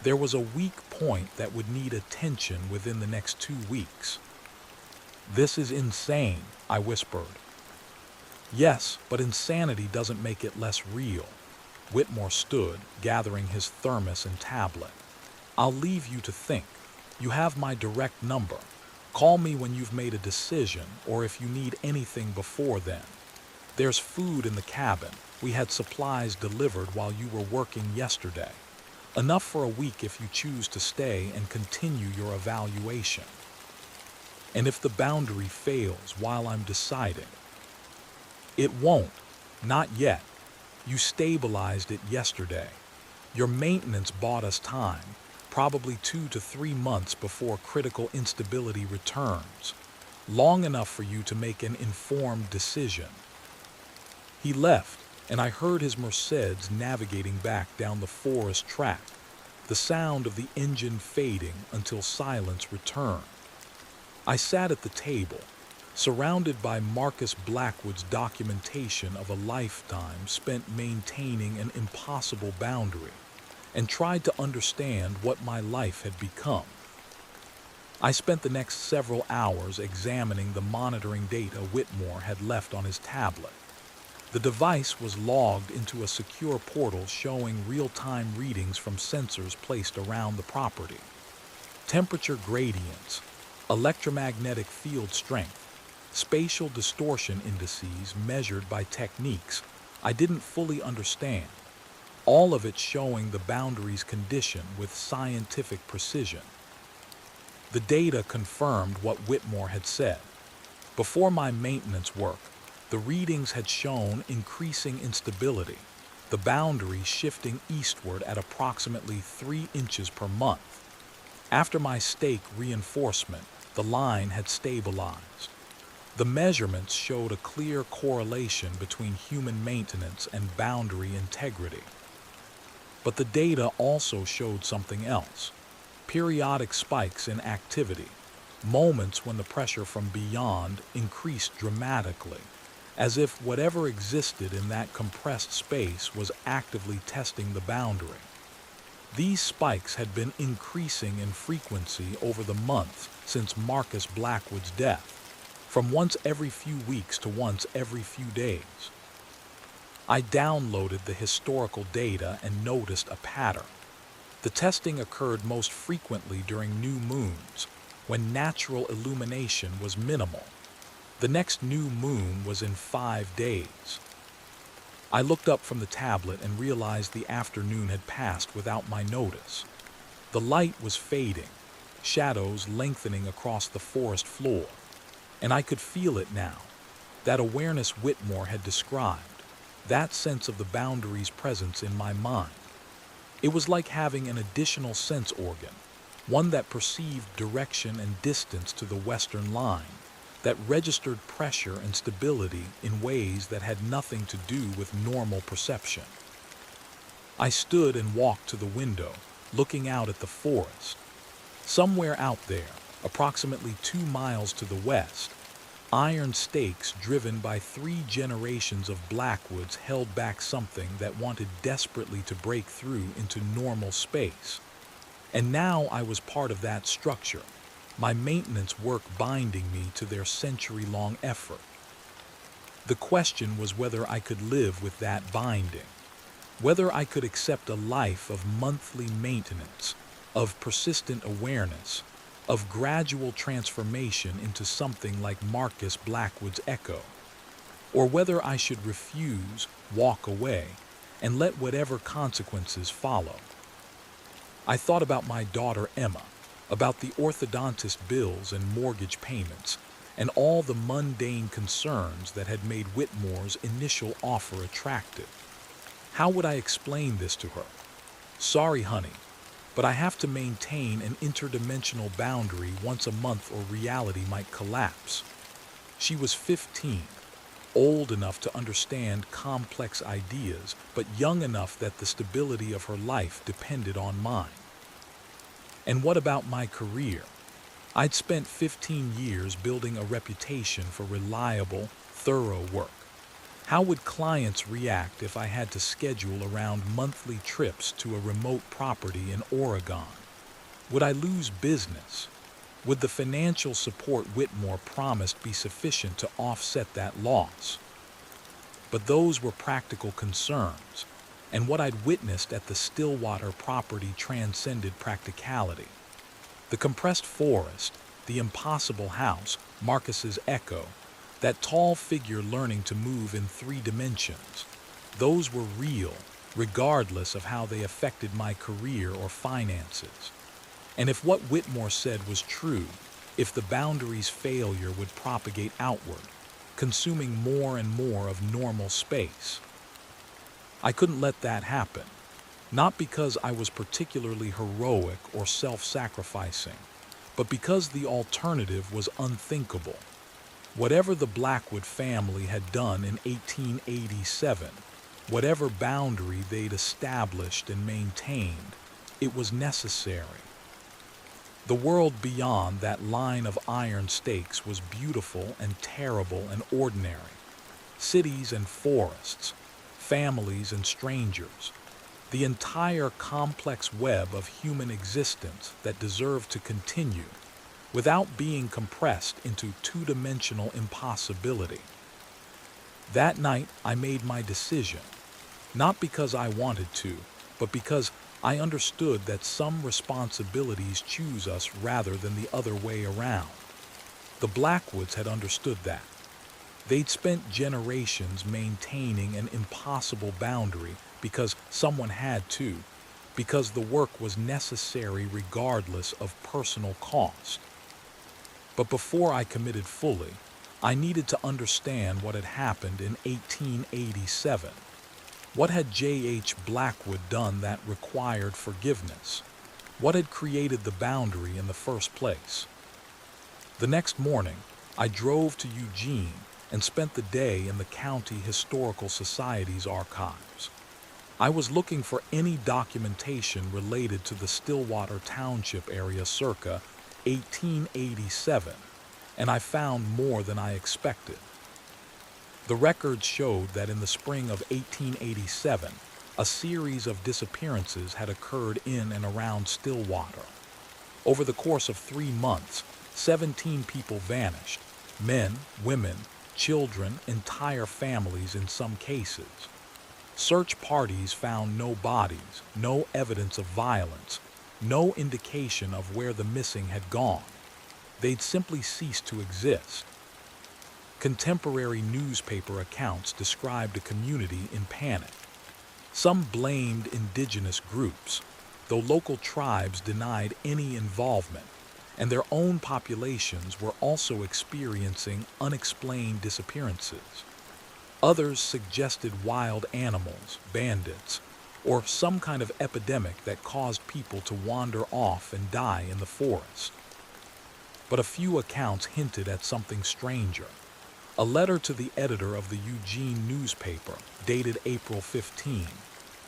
there was a weak point that would need attention within the next 2 weeks. This is insane, I whispered. Yes, but insanity doesn't make it less real. Whitmore stood, gathering his thermos and tablet. I'll leave you to think. You have my direct number. Call me when you've made a decision, or if you need anything before then. There's food in the cabin. We had supplies delivered while you were working yesterday. Enough for a week if you choose to stay and continue your evaluation. And if the boundary fails while I'm deciding? It won't. Not yet. You stabilized it yesterday. Your maintenance bought us time, probably 2 to 3 months before critical instability returns. Long enough for you to make an informed decision. He left, and I heard his Mercedes navigating back down the forest track, the sound of the engine fading until silence returned. I sat at the table, surrounded by Marcus Blackwood's documentation of a lifetime spent maintaining an impossible boundary, and tried to understand what my life had become. I spent the next several hours examining the monitoring data Whitmore had left on his tablet. The device was logged into a secure portal showing real-time readings from sensors placed around the property. Temperature gradients, electromagnetic field strength, spatial distortion indices measured by techniques I didn't fully understand, all of it showing the boundary's condition with scientific precision. The data confirmed what Whitmore had said. Before my maintenance work, the readings had shown increasing instability, the boundary shifting eastward at approximately 3 inches per month. After my stake reinforcement, the line had stabilized. The measurements showed a clear correlation between human maintenance and boundary integrity. But the data also showed something else: periodic spikes in activity, moments when the pressure from beyond increased dramatically, as if whatever existed in that compressed space was actively testing the boundary. These spikes had been increasing in frequency over the months since Marcus Blackwood's death, from once every few weeks to once every few days. I downloaded the historical data and noticed a pattern. The testing occurred most frequently during new moons, when natural illumination was minimal. The next new moon was in 5 days. I looked up from the tablet and realized the afternoon had passed without my notice. The light was fading, shadows lengthening across the forest floor, and I could feel it now, that awareness Whitmore had described, that sense of the boundary's presence in my mind. It was like having an additional sense organ, one that perceived direction and distance to the western line, that registered pressure and stability in ways that had nothing to do with normal perception. I stood and walked to the window, looking out at the forest. Somewhere out there, approximately 2 miles to the west, iron stakes driven by 3 generations of Blackwoods held back something that wanted desperately to break through into normal space. And now I was part of that structure, my maintenance work binding me to their century-long effort. The question was whether I could live with that binding, whether I could accept a life of monthly maintenance, of persistent awareness, of gradual transformation into something like Marcus Blackwood's echo, or whether I should refuse, walk away, and let whatever consequences follow. I thought about my daughter Emma, about the orthodontist bills and mortgage payments, and all the mundane concerns that had made Whitmore's initial offer attractive. How would I explain this to her? Sorry, honey, but I have to maintain an interdimensional boundary once a month or reality might collapse. She was 15, old enough to understand complex ideas, but young enough that the stability of her life depended on mine. And what about my career? I'd spent 15 years building a reputation for reliable, thorough work. How would clients react if I had to schedule around monthly trips to a remote property in Oregon? Would I lose business? Would the financial support Whitmore promised be sufficient to offset that loss? But those were practical concerns, and what I'd witnessed at the Stillwater property transcended practicality. The compressed forest, the impossible house, Marcus's echo, that tall figure learning to move in 3 dimensions, those were real, regardless of how they affected my career or finances. And if what Whitmore said was true, if the boundary's failure would propagate outward, consuming more and more of normal space, I couldn't let that happen, not because I was particularly heroic or self-sacrificing, but because the alternative was unthinkable. Whatever the Blackwood family had done in 1887, whatever boundary they'd established and maintained, it was necessary. The world beyond that line of iron stakes was beautiful and terrible and ordinary. Cities and forests, families and strangers, the entire complex web of human existence that deserved to continue without being compressed into 2-dimensional impossibility. That night, I made my decision, not because I wanted to, but because I understood that some responsibilities choose us rather than the other way around. The Blackwoods had understood that. They'd spent generations maintaining an impossible boundary because someone had to, because the work was necessary regardless of personal cost. But before I committed fully, I needed to understand what had happened in 1887. What had J.H. Blackwood done that required forgiveness? What had created the boundary in the first place? The next morning, I drove to Eugene and spent the day in the County Historical Society's archives. I was looking for any documentation related to the Stillwater Township area circa 1887, and I found more than I expected. The records showed that in the spring of 1887, a series of disappearances had occurred in and around Stillwater. Over the course of 3 months, 17 people vanished: men, women, children, entire families in some cases. Search parties found no bodies, no evidence of violence, no indication of where the missing had gone. They'd simply ceased to exist. Contemporary newspaper accounts described a community in panic. Some blamed indigenous groups, though local tribes denied any involvement, and their own populations were also experiencing unexplained disappearances. Others suggested wild animals, bandits, or some kind of epidemic that caused people to wander off and die in the forest. But a few accounts hinted at something stranger. A letter to the editor of the Eugene newspaper, dated April 15,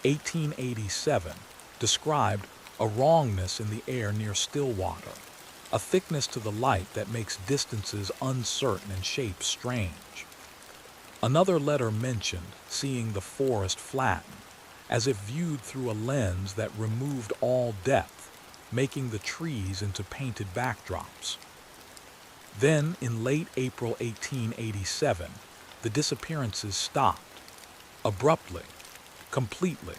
1887, described a wrongness in the air near Stillwater, a thickness to the light that makes distances uncertain and shapes strange. Another letter mentioned seeing the forest flatten, as if viewed through a lens that removed all depth, making the trees into painted backdrops. Then, in late April 1887, the disappearances stopped. Abruptly, completely.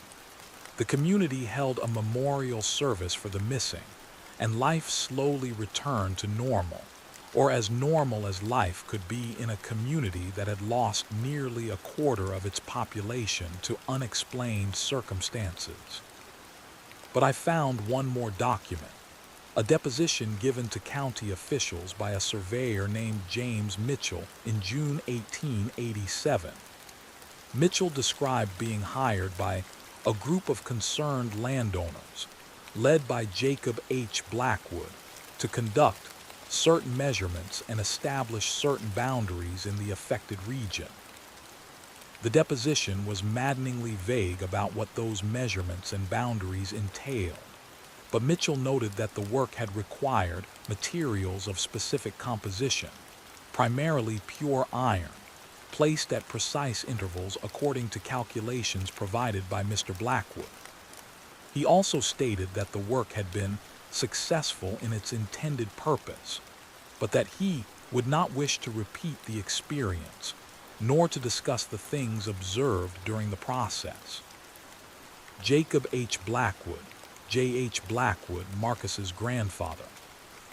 The community held a memorial service for the missing, and life slowly returned to normal, or as normal as life could be in a community that had lost nearly a quarter of its population to unexplained circumstances. But I found one more document, a deposition given to county officials by a surveyor named James Mitchell in June 1887. Mitchell described being hired by a group of concerned landowners, led by Jacob H. Blackwood, to conduct certain measurements and establish certain boundaries in the affected region. The deposition was maddeningly vague about what those measurements and boundaries entailed, but Mitchell noted that the work had required materials of specific composition, primarily pure iron, placed at precise intervals according to calculations provided by Mr. Blackwood. He also stated that the work had been successful in its intended purpose, but that he would not wish to repeat the experience, nor to discuss the things observed during the process. Jacob H. Blackwood, J.H. Blackwood, Marcus's grandfather.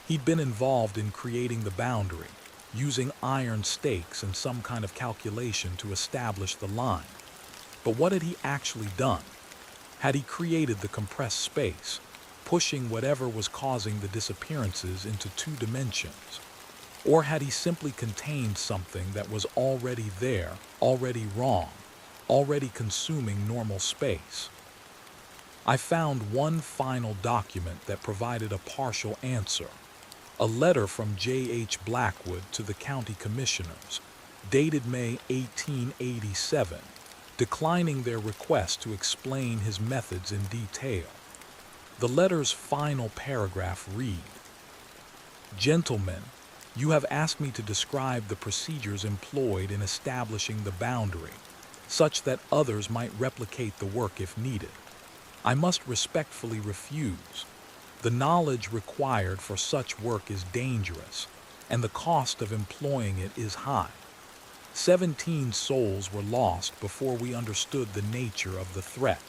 He'd been involved in creating the boundary, using iron stakes and some kind of calculation to establish the line. But what had he actually done? Had he created the compressed space, pushing whatever was causing the disappearances into 2 dimensions? Or had he simply contained something that was already there, already wrong, already consuming normal space? I found one final document that provided a partial answer, a letter from J.H. Blackwood to the county commissioners, dated May 1887, declining their request to explain his methods in detail. The letter's final paragraph read, "Gentlemen, you have asked me to describe the procedures employed in establishing the boundary, such that others might replicate the work if needed. I must respectfully refuse. The knowledge required for such work is dangerous, and the cost of employing it is high. 17 souls were lost before we understood the nature of the threat.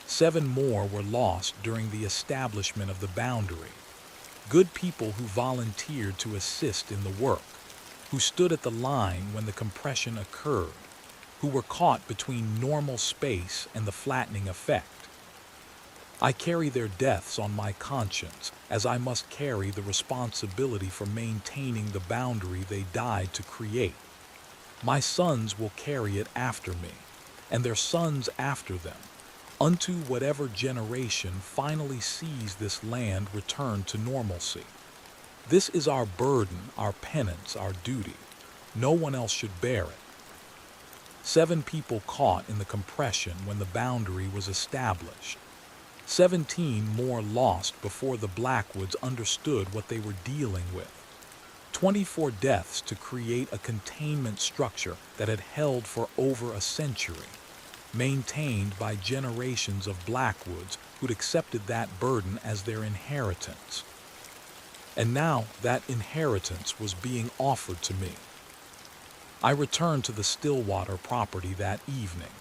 7 more were lost during the establishment of the boundary. Good people who volunteered to assist in the work, who stood at the line when the compression occurred, who were caught between normal space and the flattening effect. I carry their deaths on my conscience, as I must carry the responsibility for maintaining the boundary they died to create. My sons will carry it after me, and their sons after them, unto whatever generation finally sees this land return to normalcy. This is our burden, our penance, our duty. No one else should bear it. 7 people caught in the compression when the boundary was established. 17 more lost before the Blackwoods understood what they were dealing with. 24 deaths to create a containment structure that had held for over a century, maintained by generations of Blackwoods who'd accepted that burden as their inheritance. And now that inheritance was being offered to me. I returned to the Stillwater property that evening,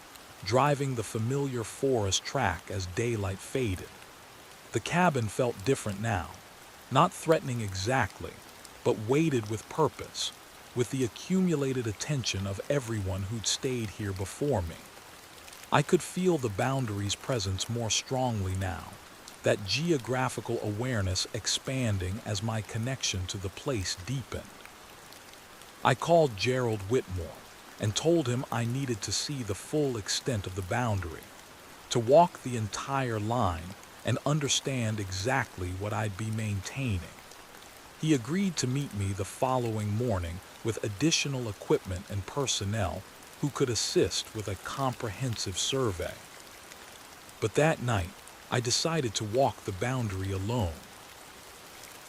driving the familiar forest track as daylight faded. The cabin felt different now, not threatening exactly, but weighted with purpose, with the accumulated attention of everyone who'd stayed here before me. I could feel the boundary's presence more strongly now, that geographical awareness expanding as my connection to the place deepened. I called Gerald Whitmore and told him I needed to see the full extent of the boundary, to walk the entire line and understand exactly what I'd be maintaining. He agreed to meet me the following morning with additional equipment and personnel who could assist with a comprehensive survey. But that night, I decided to walk the boundary alone.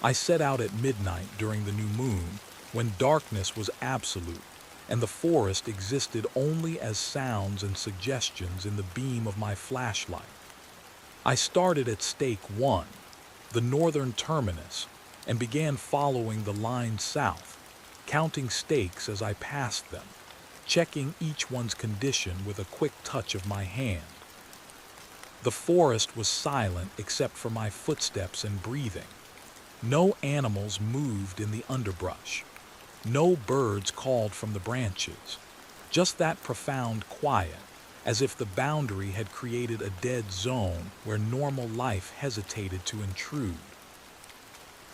I set out at midnight during the new moon, when darkness was absolute, and the forest existed only as sounds and suggestions in the beam of my flashlight. I started at stake 1, the northern terminus, and began following the line south, counting stakes as I passed them, checking each one's condition with a quick touch of my hand. The forest was silent except for my footsteps and breathing. No animals moved in the underbrush. No birds called from the branches. Just that profound quiet, as if the boundary had created a dead zone where normal life hesitated to intrude.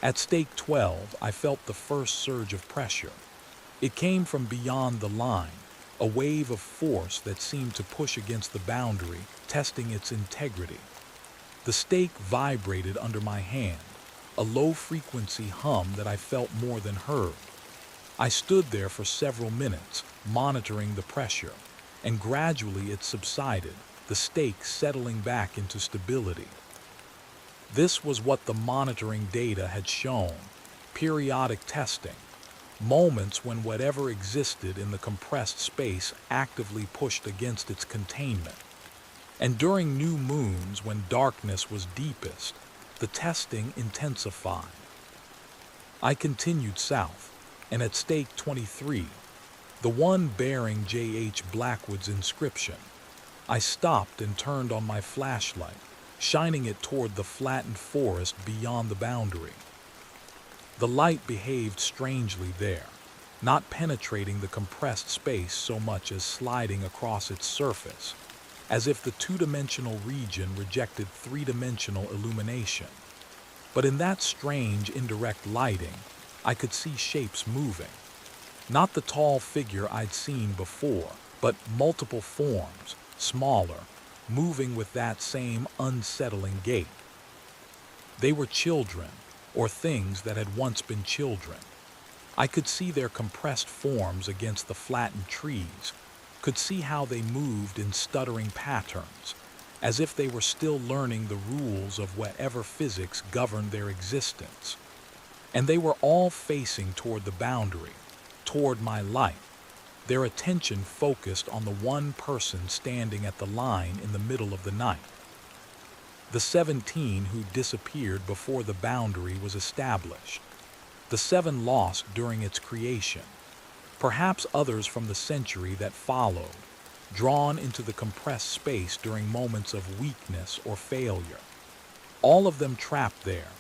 At stake 12, I felt the first surge of pressure. It came from beyond the line, a wave of force that seemed to push against the boundary, testing its integrity. The stake vibrated under my hand, a low-frequency hum that I felt more than heard. I stood there for several minutes, monitoring the pressure, and gradually it subsided, the stake settling back into stability. This was what the monitoring data had shown: periodic testing, moments when whatever existed in the compressed space actively pushed against its containment. And during new moons, when darkness was deepest, the testing intensified. I continued south, and at stake 23, the one bearing J.H. Blackwood's inscription, I stopped and turned on my flashlight, shining it toward the flattened forest beyond the boundary. The light behaved strangely there, not penetrating the compressed space so much as sliding across its surface, as if the two-dimensional region rejected three-dimensional illumination. But in that strange indirect lighting, I could see shapes moving. Not the tall figure I'd seen before, but multiple forms, smaller, moving with that same unsettling gait. They were children, or things that had once been children. I could see their compressed forms against the flattened trees, could see how they moved in stuttering patterns, as if they were still learning the rules of whatever physics governed their existence. And they were all facing toward the boundary, toward my light, their attention focused on the one person standing at the line in the middle of the night. The 17 who disappeared before the boundary was established. The 7 lost during its creation. perhaps others from the century that followed, drawn into the compressed space during moments of weakness or failure. All of them trapped there,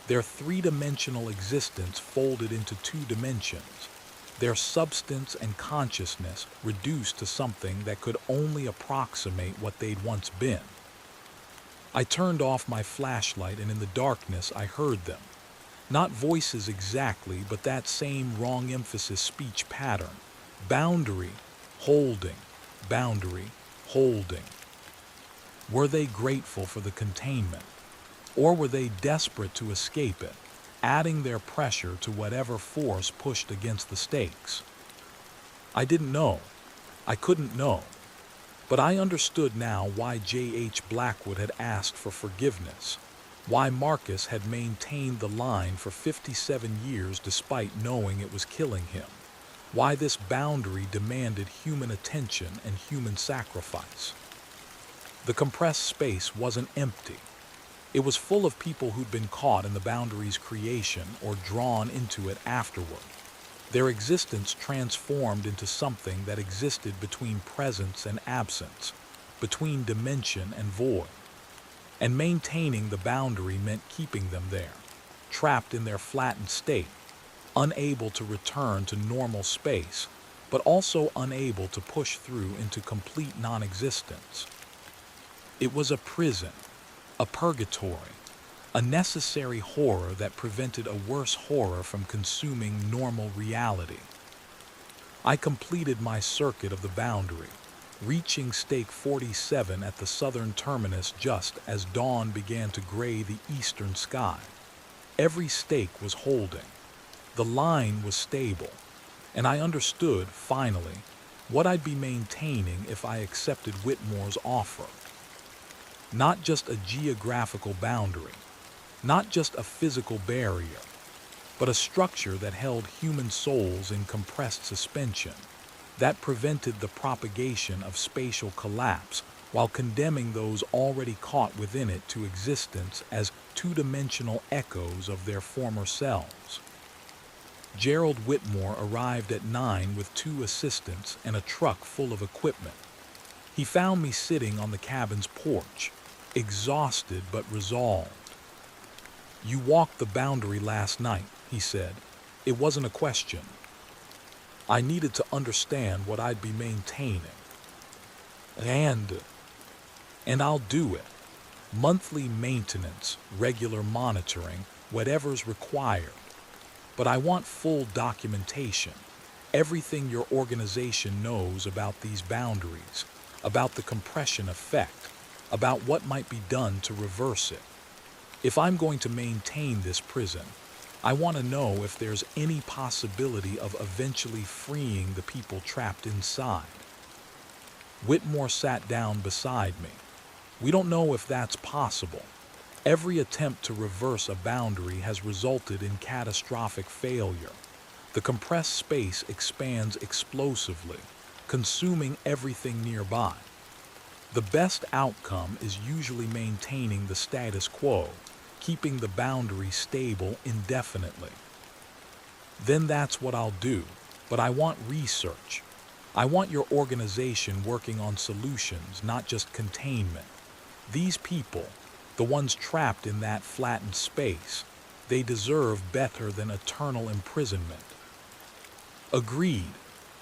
their three-dimensional existence folded into two dimensions, their substance and consciousness reduced to something that could only approximate what they'd once been. I turned off my flashlight, and in the darkness I heard them. Not voices exactly, but that same wrong emphasis speech pattern. Boundary, holding, boundary, holding. Were they grateful for the containment? Or were they desperate to escape it, adding their pressure to whatever force pushed against the stakes? I didn't know. I couldn't know. But I understood now why J.H. Blackwood had asked for forgiveness, why Marcus had maintained the line for 57 years despite knowing it was killing him, why this boundary demanded human attention and human sacrifice. The compressed space wasn't empty. It was full of people who'd been caught in the boundary's creation or drawn into it afterward. Their existence transformed into something that existed between presence and absence, between dimension and void. And maintaining the boundary meant keeping them there, trapped in their flattened state, unable to return to normal space, but also unable to push through into complete non-existence. It was a prison, a purgatory, a necessary horror that prevented a worse horror from consuming normal reality. I completed my circuit of the boundary, reaching stake 47 at the southern terminus just as dawn began to gray the eastern sky. Every stake was holding. The line was stable, and I understood, finally, what I'd be maintaining if I accepted Whitmore's offer. Not just a geographical boundary, not just a physical barrier, but a structure that held human souls in compressed suspension, that prevented the propagation of spatial collapse while condemning those already caught within it to existence as two-dimensional echoes of their former selves. Gerald Whitmore arrived at 9 with 2 assistants and a truck full of equipment. He found me sitting on the cabin's porch, exhausted but resolved. "You walked the boundary last night," he said. "It wasn't a question. I needed to understand what I'd be maintaining. And I'll do it. Monthly maintenance, regular monitoring, whatever's required. But I want full documentation, everything your organization knows about these boundaries, about the compression effect, about what might be done to reverse it. If I'm going to maintain this prison, I want to know if there's any possibility of eventually freeing the people trapped inside." Whitmore sat down beside me. "We don't know if that's possible. Every attempt to reverse a boundary has resulted in catastrophic failure. The compressed space expands explosively, consuming everything nearby. The best outcome is usually maintaining the status quo, keeping the boundary stable indefinitely. Then that's what I'll do, but I want research. I want your organization working on solutions, not just containment. These people, the ones trapped in that flattened space, they deserve better than eternal imprisonment." "Agreed.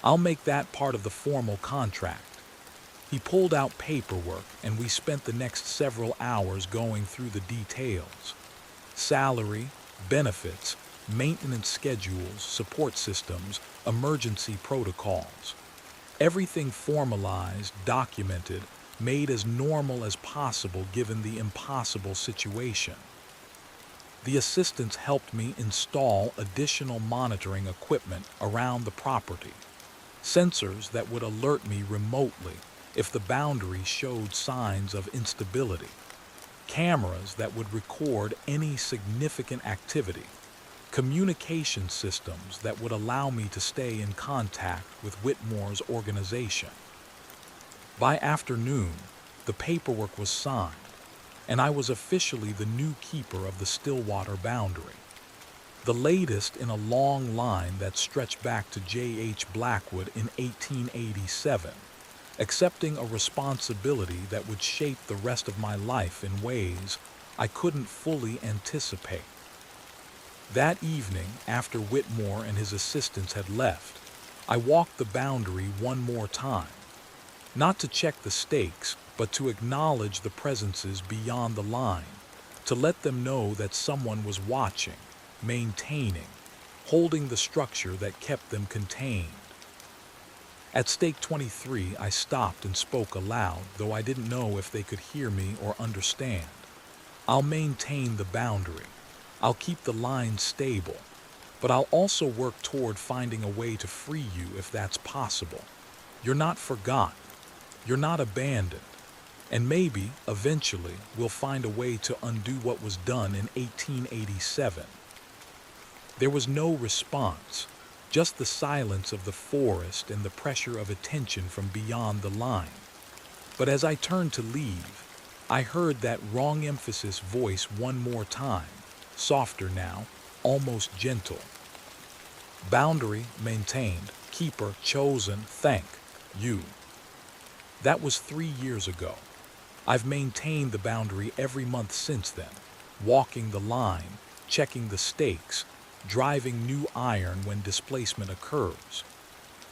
I'll make that part of the formal contract." He pulled out paperwork, and we spent the next several hours going through the details. Salary, benefits, maintenance schedules, support systems, emergency protocols. Everything formalized, documented, made as normal as possible given the impossible situation. The assistants helped me install additional monitoring equipment around the property, sensors that would alert me remotely if the boundary showed signs of instability, cameras that would record any significant activity, communication systems that would allow me to stay in contact with Whitmore's organization. By afternoon, the paperwork was signed, and I was officially the new keeper of the Stillwater boundary. the latest in a long line that stretched back to J.H. Blackwood in 1887, accepting a responsibility that would shape the rest of my life in ways I couldn't fully anticipate. That evening, after Whitmore and his assistants had left, I walked the boundary one more time, not to check the stakes, but to acknowledge the presences beyond the line, to let them know that someone was watching, maintaining, holding the structure that kept them contained. At stake 23, I stopped and spoke aloud, though I didn't know if they could hear me or understand. I'll maintain the boundary. I'll keep the line stable, but I'll also work toward finding a way to free you if that's possible. You're not forgotten. You're not abandoned. And maybe, eventually, we'll find a way to undo what was done in 1887. There was no response, just the silence of the forest and the pressure of attention from beyond the line. But as I turned to leave, I heard that wrong emphasis voice one more time, softer now, almost gentle. Boundary maintained, keeper chosen, thank you. That was 3 years ago. I've maintained the boundary every month since then, walking the line, checking the stakes, driving new iron when displacement occurs.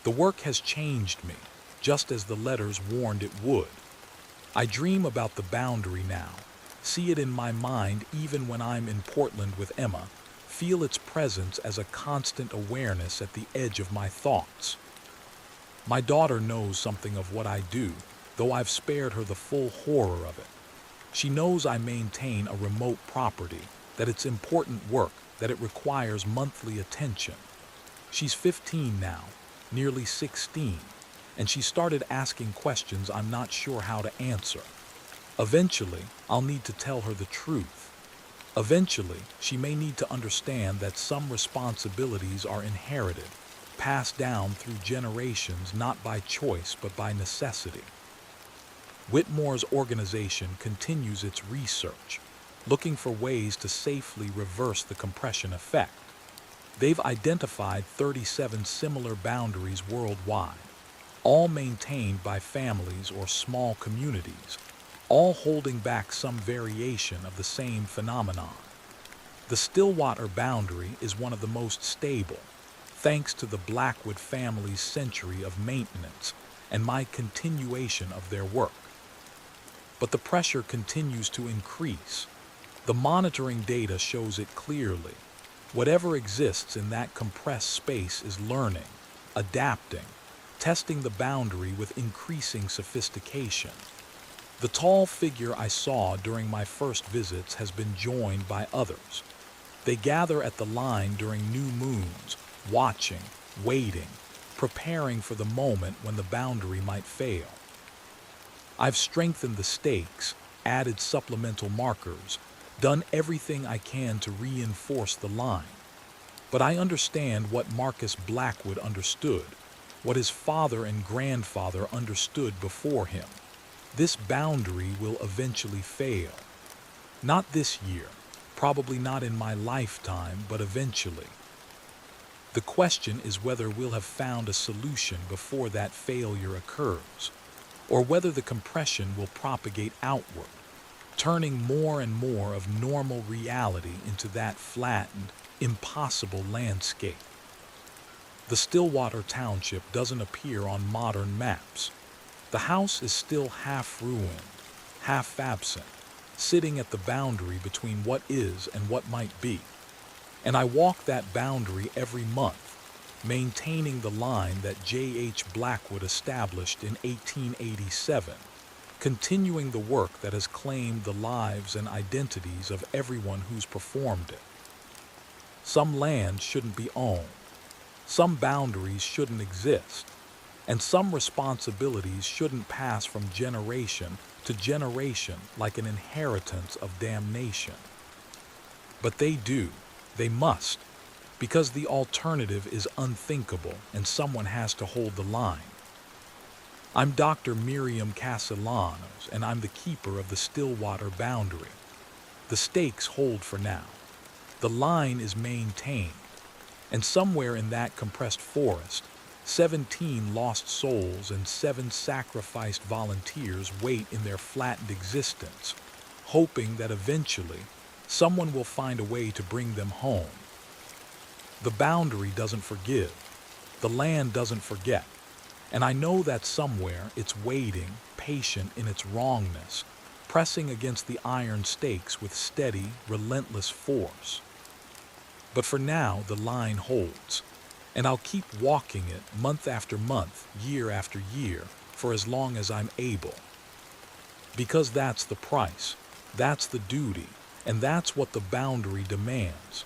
The work has changed me, just as the letters warned it would. I dream about the boundary now, see it in my mind even when I'm in Portland with Emma, feel its presence as a constant awareness at the edge of my thoughts. My daughter knows something of what I do, though I've spared her the full horror of it. She knows I maintain a remote property, that it's important work, that it requires monthly attention. She's 15 now, nearly 16, and she started asking questions I'm not sure how to answer. Eventually, I'll need to tell her the truth. Eventually, she may need to understand that some responsibilities are inherited, passed down through generations not by choice but by necessity. Whitmore's organization continues its research, looking for ways to safely reverse the compression effect. They've identified 37 similar boundaries worldwide, all maintained by families or small communities, all holding back some variation of the same phenomenon. The Stillwater boundary is one of the most stable, thanks to the Blackwood family's century of maintenance and my continuation of their work. But the pressure continues to increase. The monitoring data shows it clearly. Whatever exists in that compressed space is learning, adapting, testing the boundary with increasing sophistication. The tall figure I saw during my first visits has been joined by others. They gather at the line during new moons, watching, waiting, preparing for the moment when the boundary might fail. I've strengthened the stakes, added supplemental markers, done everything I can to reinforce the line. But I understand what Marcus Blackwood understood, what his father and grandfather understood before him. This boundary will eventually fail. Not this year, probably not in my lifetime, but eventually. The question is whether we'll have found a solution before that failure occurs, or whether the compression will propagate outward, turning more and more of normal reality into that flattened, impossible landscape. The Stillwater Township doesn't appear on modern maps. The house is still half ruined, half absent, sitting at the boundary between what is and what might be. And I walk that boundary every month, maintaining the line that J.H. Blackwood established in 1887, continuing the work that has claimed the lives and identities of everyone who's performed it. Some land shouldn't be owned, some boundaries shouldn't exist, and some responsibilities shouldn't pass from generation to generation like an inheritance of damnation. But they do, they must, because the alternative is unthinkable and someone has to hold the line. I'm Dr. Miriam Castellanos, and I'm the keeper of the Stillwater boundary. The stakes hold for now. The line is maintained, and somewhere in that compressed forest, 17 lost souls and 7 sacrificed volunteers wait in their flattened existence, hoping that eventually someone will find a way to bring them home. The boundary doesn't forgive, the land doesn't forget, and I know that somewhere it's waiting, patient in its wrongness, pressing against the iron stakes with steady, relentless force. But for now, the line holds, and I'll keep walking it month after month, year after year, for as long as I'm able. Because that's the price, that's the duty, and that's what the boundary demands.